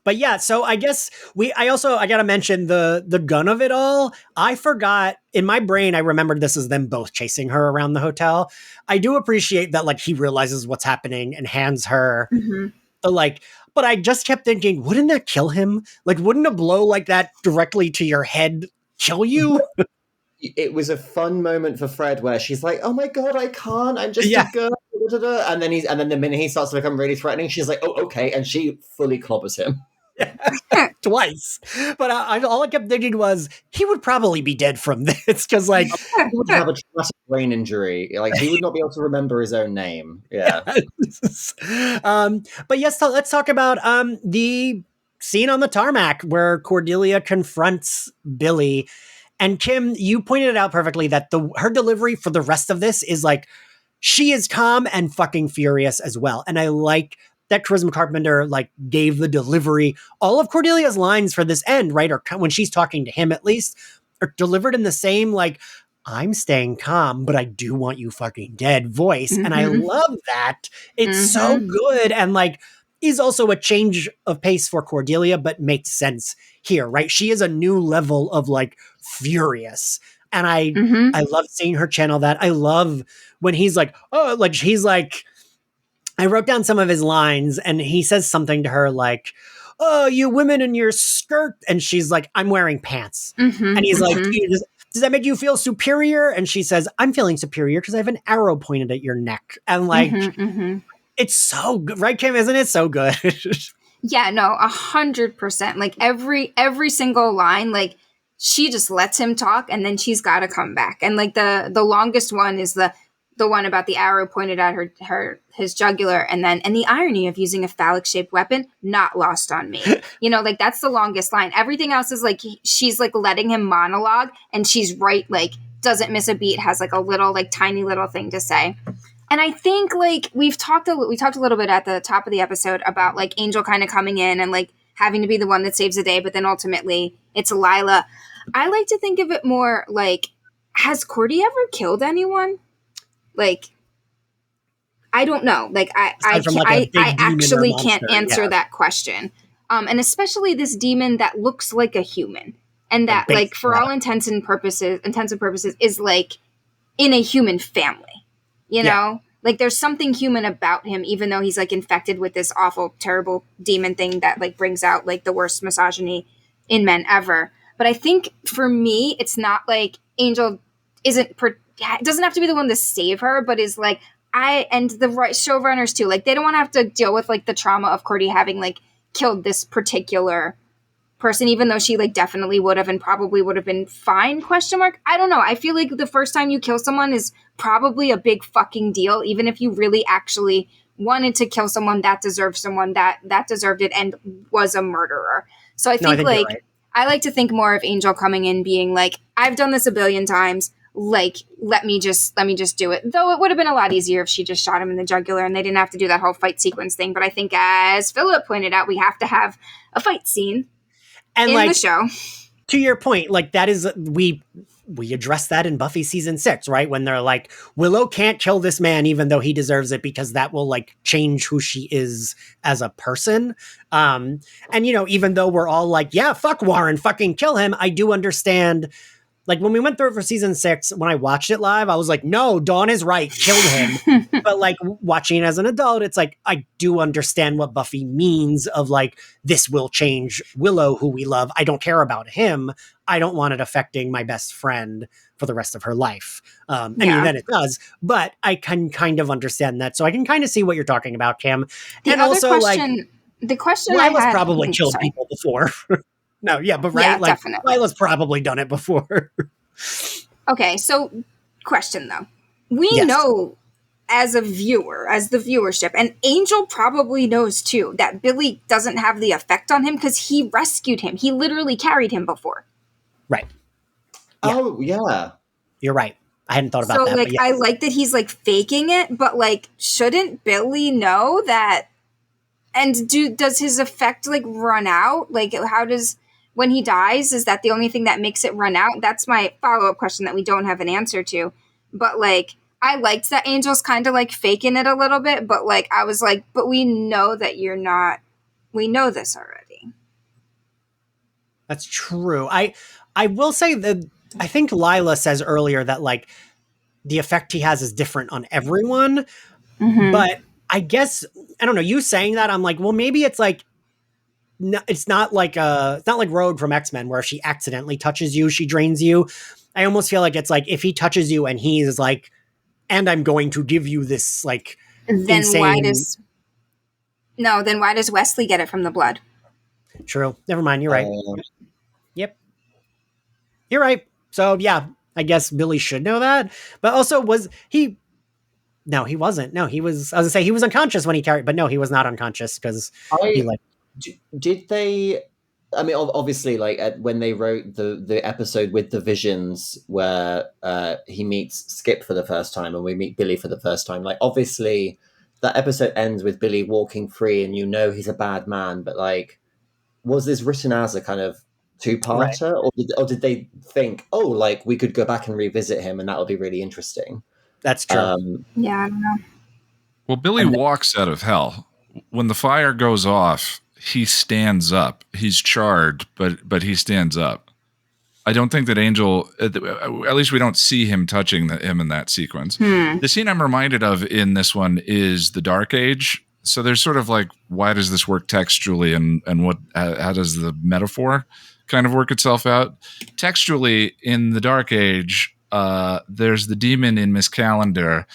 C: But yeah, so I guess I got to mention the gun of it all. I forgot, in my brain, I remembered this as them both chasing her around the hotel. I do appreciate that, like, he realizes what's happening and hands her the, like, but I just kept thinking, wouldn't that kill him? Like, wouldn't a blow like that directly to your head kill you?
A: It was a fun moment for Fred where she's like, "Oh my God, I can't. I'm just a girl." And then the minute he starts to become really threatening, she's like, "Oh, okay," and she fully clobbers him.
C: Twice. But all I kept thinking was he would probably be dead from this, because, like,
A: he would have a traumatic brain injury. Like, he would not be able to remember his own name. Yeah.
C: But yes, let's talk about the scene on the tarmac where Cordelia confronts Billy. And Kim, you pointed it out perfectly that her delivery for the rest of this is like, she is calm and fucking furious as well. And I like that Charisma Carpenter, like, gave the delivery. All of Cordelia's lines for this end, right, or when she's talking to him at least, are delivered in the same, like, I'm staying calm, but I do want you fucking dead voice. And I love that. It's so good. And, like, is also a change of pace for Cordelia, but makes sense here, right? She is a new level of, like, furious. And I love seeing her channel that. I love when he's like, oh, like, he's like, I wrote down some of his lines and he says something to her like, oh, you women in your skirt. And she's like, I'm wearing pants. And he's like, does that make you feel superior? And she says, I'm feeling superior because I have an arrow pointed at your neck. And, like, it's so good, right, Kim? Isn't it so good?
B: Yeah, no, 100%. Like, every single line, like, she just lets him talk and then she's got to come back. And, like, the longest one is the one about the arrow pointed at his jugular, and the irony of using a phallic shaped weapon, not lost on me. Like, that's the longest line. Everything else is like she's like letting him monologue, and she's right, like, doesn't miss a beat, has like a little, like, tiny little thing to say. And I think, like, we talked a little bit at the top of the episode about, like, Angel kind of coming in and, like, having to be the one that saves the day, but then ultimately it's Lilah. I like to think of it more like, has Cordy ever killed anyone? Like, I don't know. Like, I actually can't answer that question. And especially this demon that looks like a human, and that, like, for all intents and purposes, is, like, in a human family. Like, there's something human about him, even though he's, like, infected with this awful, terrible demon thing that, like, brings out, like, the worst misogyny in men ever. But I think for me, it's not like Angel doesn't have to be the one to save her, but is like, and the right showrunners too, like, they don't want to have to deal with, like, the trauma of Cordy having, like, killed this particular person, even though she, like, definitely would have and probably would have been fine, ? I don't know. I feel like the first time you kill someone is probably a big fucking deal, even if you really actually wanted to kill someone that deserved it and was a murderer. So I think like, right. I like to think more of Angel coming in being like, I've done this a billion times, like, let me just do it. Though it would have been a lot easier if she just shot him in the jugular and they didn't have to do that whole fight sequence thing. But I think, as Philip pointed out, we have to have a fight scene in the show.
C: To your point, like, that is, we addressed that in Buffy season 6, right? When they're like, Willow can't kill this man even though he deserves it, because that will, like, change who she is as a person. And, even though we're all like, yeah, fuck Warren, fucking kill him, I do understand, like when we went through it for season 6, when I watched it live, I was like, no, Dawn is right, killed him. But like watching it as an adult, it's like, I do understand what Buffy means of like, this will change Willow, who we love. I don't care about him. I don't want it affecting my best friend for the rest of her life. I mean, then it does, but I can kind of understand that. So I can kind of see what you're talking about, Kim.
B: The
C: and
B: other
C: also
B: question,
C: like,
B: the question
C: Lila's
B: I had,
C: probably killed people before. No, yeah, but right,
B: Yeah,
C: like
B: definitely.
C: Lila's probably done it before.
B: Okay, so question though. We
C: Yes.
B: know as a viewer, as the viewership, and Angel probably knows too, that Billy doesn't have the effect on him because he rescued him. He literally carried him before.
C: Right. Yeah.
A: Oh, yeah.
C: You're right. I hadn't thought about
B: So
C: that.
B: like
C: But yeah.
B: I like that he's like faking it, but like shouldn't Billy know that? And does his effect like run out? Like how does, when he dies, is that the only thing that makes it run out? That's my follow-up question that we don't have an answer to. But like I liked that Angel's kind of like faking it a little bit, but like I was like, but we know that you're not, we know this already.
C: That's true. I will say that I think Lilah says earlier that like the effect he has is different on everyone.
B: Mm-hmm.
C: But I guess I don't know. You saying that, I'm like, well, maybe it's like no, it's not like Rogue from X-Men where if she accidentally touches you, she drains you. I almost feel like it's like if he touches you and he's like, and I'm going to give you this like
B: Then
C: insane.
B: then why does Wesley get it from the blood?
C: True. Never mind. You're right. Yep. You're right. So yeah, I guess Billy should know that. But also was he? No, he wasn't. No, he was. I was gonna say he was unconscious when he carried, but no, he was not unconscious because he like.
A: Did they? I mean, obviously, like when they wrote the episode with the visions where he meets Skip for the first time and we meet Billy for the first time. Like, obviously, that episode ends with Billy walking free, and you know he's a bad man. But like, was this written as a kind of two-parter, right? or did they think, oh, like we could go back and revisit him, and that would be really interesting?
C: That's true.
B: Yeah, I don't know.
D: Well, Billy walks out of hell. When the fire goes off, he stands up. He's charred, but he stands up. I don't think that Angel, at least we don't see him touching him in that sequence. The scene I'm reminded of in this one is the Dark Age. So there's sort of like, why does this work textually, and what? How does the metaphor kind of work itself out? Textually, in the Dark Age, there's the demon in Miss Calendar,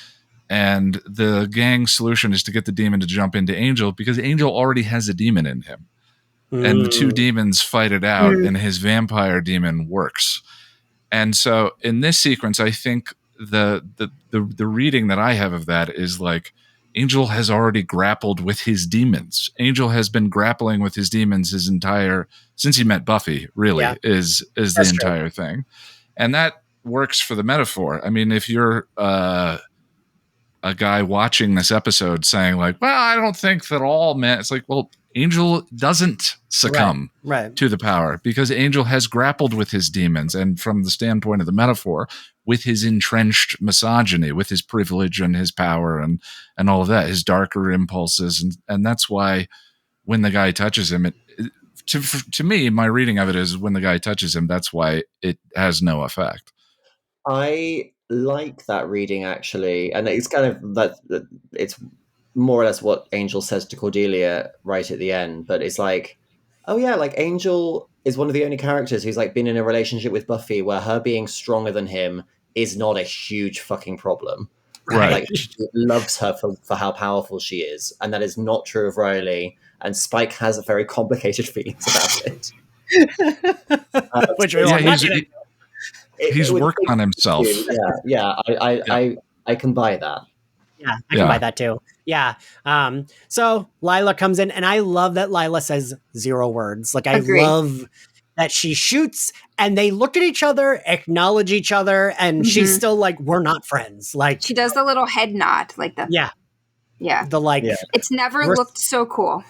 D: and the gang's solution is to get the demon to jump into Angel because Angel already has a demon in him. And the two demons fight it out, and his vampire demon works. And so in this sequence, I think the reading that I have of that is like Angel has already grappled with his demons. Angel has been grappling with his demons since he met Buffy, really, is the entire thing. And that works for the metaphor. I mean, if you're a guy watching this episode saying like, well, I don't think that all men, it's like, well, Angel doesn't succumb to the power because Angel has grappled with his demons. And from the standpoint of the metaphor, with his entrenched misogyny, with his privilege and his power and all of that, his darker impulses. And that's why when the guy touches him, to me, my reading of it is when the guy touches him, that's why it has no effect.
A: I like that reading, actually. And it's kind of that it's more or less what Angel says to Cordelia right at the end, but it's like, oh yeah, like Angel is one of the only characters who's like been in a relationship with Buffy where her being stronger than him is not a huge fucking problem.
D: Right.
A: Like he loves her for how powerful she is, and that is not true of Riley, and Spike has very complicated feelings about it.
C: Which
D: he's working on himself.
A: Yeah. I can buy that.
C: Yeah, I can buy that too. Yeah. So Lilah comes in, and I love that Lilah says 0 words. Like, I love that she shoots, and they look at each other, acknowledge each other, and she's still like, we're not friends. Like,
B: she does the little head nod, like the it's never looked so cool.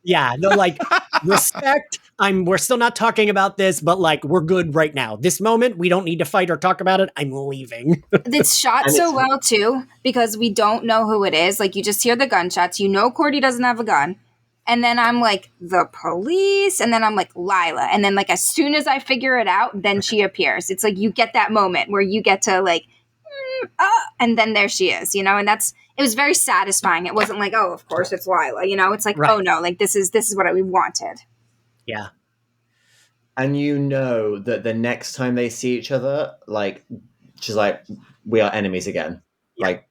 C: Yeah, the like respect. We're still not talking about this, but like we're good right now. This moment, we don't need to fight or talk about it. I'm leaving.
B: It's shot so well too because we don't know who it is. Like you just hear the gunshots. You know, Cordy doesn't have a gun, and then I'm like, the police, and then I'm like, Lilah, and then like as soon as I figure it out, then she appears. It's like you get that moment where you get to like, and then there she is, and it was very satisfying. It wasn't like, oh, of course it's Lilah, it's like, oh no, like this is what we wanted.
C: Yeah.
A: And that the next time they see each other, like, she's like, we are enemies again.
C: Yeah.
A: Like,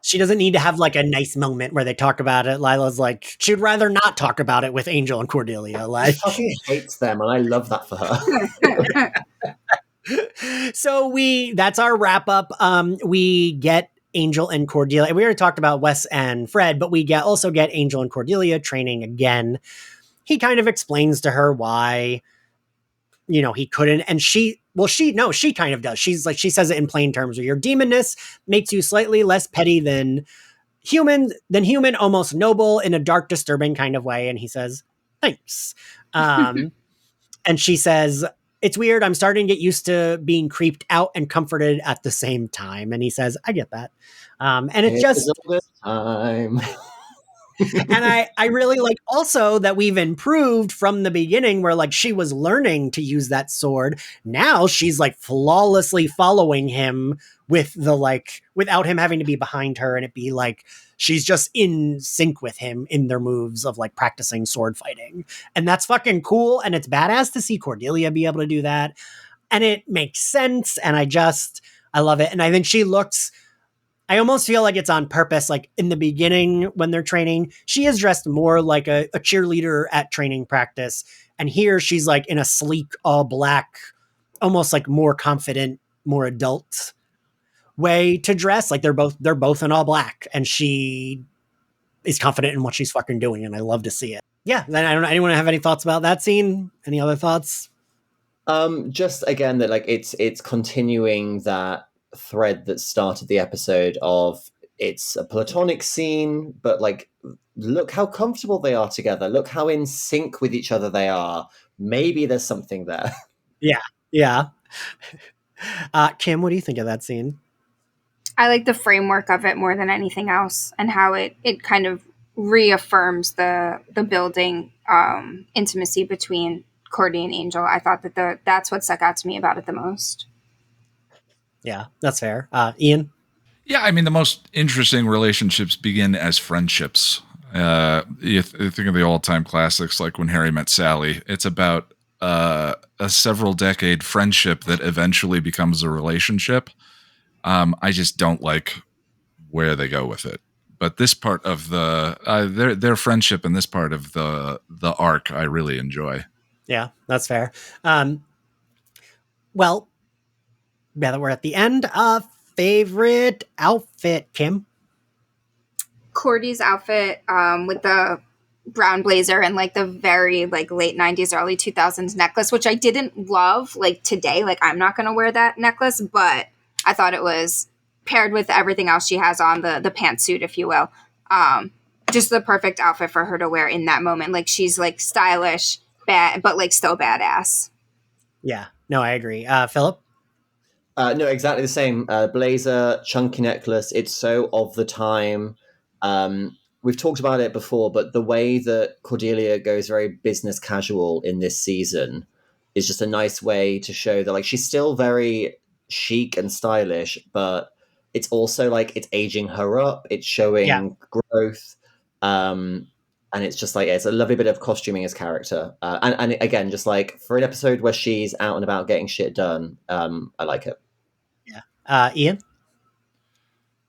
C: she doesn't need to have like a nice moment where they talk about it. Lilah's like, she'd rather not talk about it with Angel and Cordelia. Like,
A: she fucking hates them, and I love that for her.
C: So that's our wrap up. We get Angel and Cordelia. We already talked about Wes and Fred, but we also get Angel and Cordelia training again. He kind of explains to her why, he couldn't. And she kind of does. She's like, she says it in plain terms, where your demonness makes you slightly less petty than human, almost noble in a dark, disturbing kind of way. And he says, thanks. And she says, it's weird. I'm starting to get used to being creeped out and comforted at the same time. And he says, I get that. And it's just
A: time.
C: And I really like also that we've improved from the beginning, where like she was learning to use that sword. Now she's like flawlessly following him without him having to be behind her, and it be like she's just in sync with him in their moves of like practicing sword fighting. And that's fucking cool. And it's badass to see Cordelia be able to do that. And it makes sense. And I love it. And I think I almost feel like it's on purpose. Like in the beginning when they're training, she is dressed more like a cheerleader at training practice. And here she's like in a sleek, all black, almost like more confident, more adult way to dress. Like they're both in all black, and she is confident in what she's fucking doing. And I love to see it. Yeah. Then I don't know. Anyone have any thoughts about that scene? Any other thoughts?
A: Just again, that like it's continuing that thread that started the episode of, it's a platonic scene, but like, look how comfortable they are together. Look how in sync with each other they are. Maybe there's something there.
C: Yeah. Kim, what do you think of that scene?
B: I like the framework of it more than anything else, and how it kind of reaffirms the building intimacy between Cordy and Angel. I thought that's what stuck out to me about it the most.
C: Yeah, that's fair. Ian?
D: Yeah, I mean, the most interesting relationships begin as friendships. You think of the all-time classics, like When Harry Met Sally. It's about a several-decade friendship that eventually becomes a relationship. I just don't like where they go with it. But this part of their friendship and this part of the arc, I really enjoy. Yeah,
C: that's fair. Well, now that we're at the end, favorite outfit, Kim?
B: Cordy's outfit with the brown blazer and like the very like late 90s, early 2000s necklace, which I didn't love like today. Like I'm not going to wear that necklace, but I thought it was paired with everything else she has on, the pantsuit, if you will. Just the perfect outfit for her to wear in that moment. Like she's like stylish, but like still badass.
C: Yeah, no, I agree. Philip?
A: No, exactly the same. Blazer, chunky necklace. It's so of the time. We've talked about it before, but the way that Cordelia goes very business casual in this season is just a nice way to show that like she's still very chic and stylish, but it's also like it's aging her up. It's showing growth. And it's just like, it's a lovely bit of costuming as character. And again, just like for an episode where she's out and about getting shit done, I like it.
C: Yeah. Ian?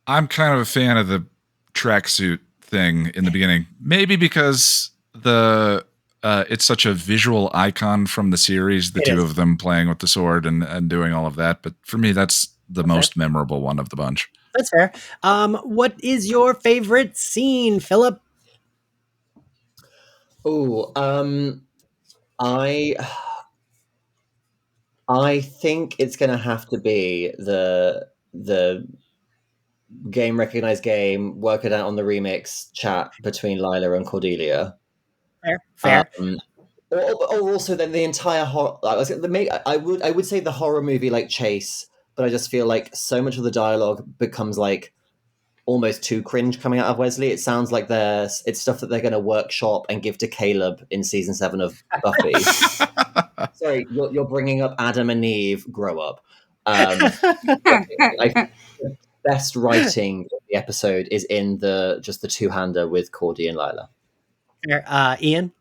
D: I'm kind of a fan of the tracksuit thing in the beginning. Maybe because it's such a visual icon from the series, the two of them playing with the sword and doing all of that. But for me, that's the most memorable one of the bunch.
C: That's fair. What is your favorite scene, Philip?
A: Oh, I think it's going to have to be the game recognized game, work it out on the remix chat between Lilah and Cordelia.
C: Fair.
A: Or also then the entire horror. I would say the horror movie like chase, but I just feel like so much of the dialogue becomes like almost too cringe coming out of Wesley. It sounds like it's stuff that they're going to workshop and give to Caleb in season 7 of Buffy. Sorry, you're bringing up Adam and Eve. Grow up. The best writing of the episode is in the two-hander with Cordy and Lilah.
C: Ian?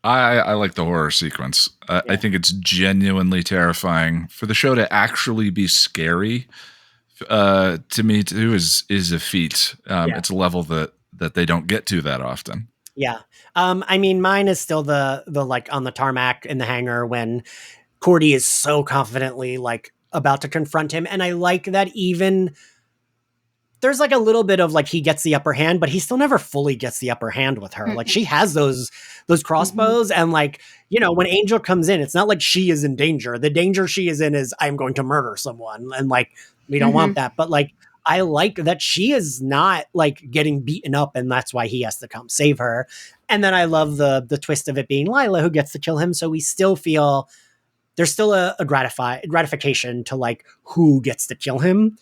D: I like the horror sequence. I think it's genuinely terrifying. For the show to actually be scary, to me too, is a feat. It's a level that they don't get to that often.
C: Yeah. I mean, mine is still the like on the tarmac in the hangar when Cordy is so confidently like about to confront him. And I like that even there's like a little bit of like he gets the upper hand, but he still never fully gets the upper hand with her. Like she has those crossbows, and like, you know, when Angel comes in, it's not like she is in danger. The danger she is in is I'm going to murder someone, and like we don't want that. But like I like that she is not like getting beaten up, and that's why he has to come save her. And then I love the twist of it being Lilah who gets to kill him, so we still feel there's still a gratification to like who gets to kill him.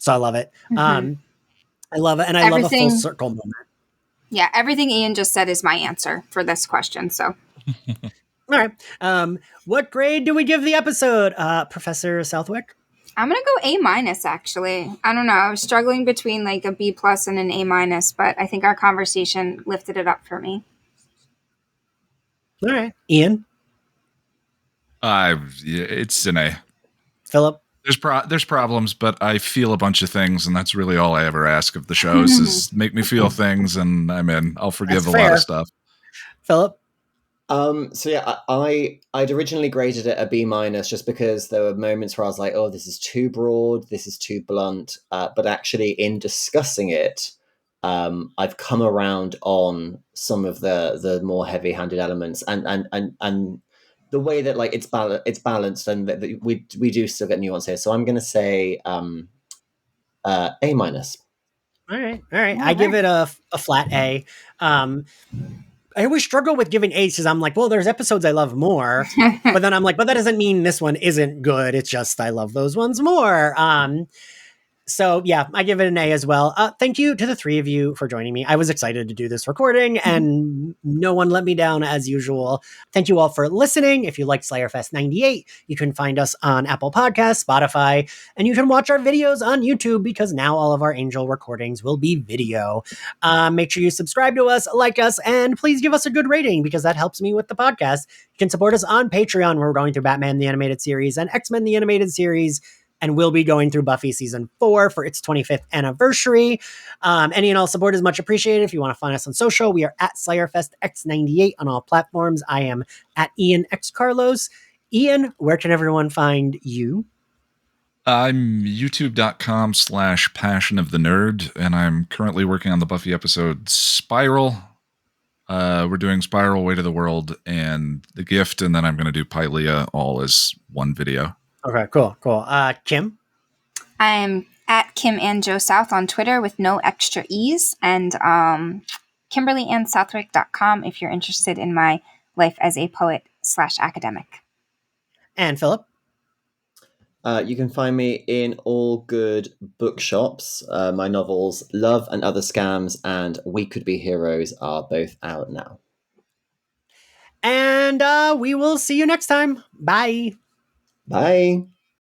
C: So I love it. I love it. And I love a full circle moment.
B: Yeah, everything Ian just said is my answer for this question. So,
C: all right. What grade do we give the episode, Professor Southwick?
B: I'm going to go A-, actually. I don't know. I was struggling between like a B+ and an A-, but I think our conversation lifted it up for me.
C: All right. Ian?
D: It's an A.
C: Philip?
D: There's problems, but I feel a bunch of things, and that's really all I ever ask of the shows is make me feel things, and I'm in. I'll forgive a lot of stuff.
C: Philip?
A: So yeah, I'd originally graded it a B- just because there were moments where I was like, oh, this is too broad, this is too blunt. But actually, in discussing it, I've come around on some of the more heavy-handed elements, and the way that like it's balanced, and that we do still get nuance here. So I'm going to say A-.
C: All right. I give it a flat A. I always struggle with giving A's because I'm like, well, there's episodes I love more, but then I'm like, but that doesn't mean this one isn't good. It's just I love those ones more. So yeah, I give it an A as well. Thank you to the three of you for joining me. I was excited to do this recording and no one let me down as usual. Thank you all for listening. If you like Slayerfest 98, you can find us on Apple Podcasts, Spotify, and you can watch our videos on YouTube because now all of our Angel recordings will be video. Make sure you subscribe to us, like us, and please give us a good rating because that helps me with the podcast. You can support us on Patreon where we're going through Batman the Animated Series and X-Men the Animated Series, and we'll be going through Buffy season 4 for its 25th anniversary. Any and all support is much appreciated. If you want to find us on social, we are at Slayerfest X98 on all platforms. I am at Ian X Carlos. Ian, where can everyone find you?
D: I'm youtube.com/passion of the nerd, and I'm currently working on the Buffy episode Spiral. We're doing Spiral, Way to the World, and The Gift, and then I'm going to do Pylea all as one video.
C: Okay, cool. Kim?
B: I'm at Kim and Joe South on Twitter with no extra E's, and KimberlyAndSouthwick.com if you're interested in my life as a poet/academic.
C: And Philip?
A: You can find me in all good bookshops. My novels Love and Other Scams and We Could Be Heroes are both out now.
C: And we will see you next time. Bye.
A: Bye.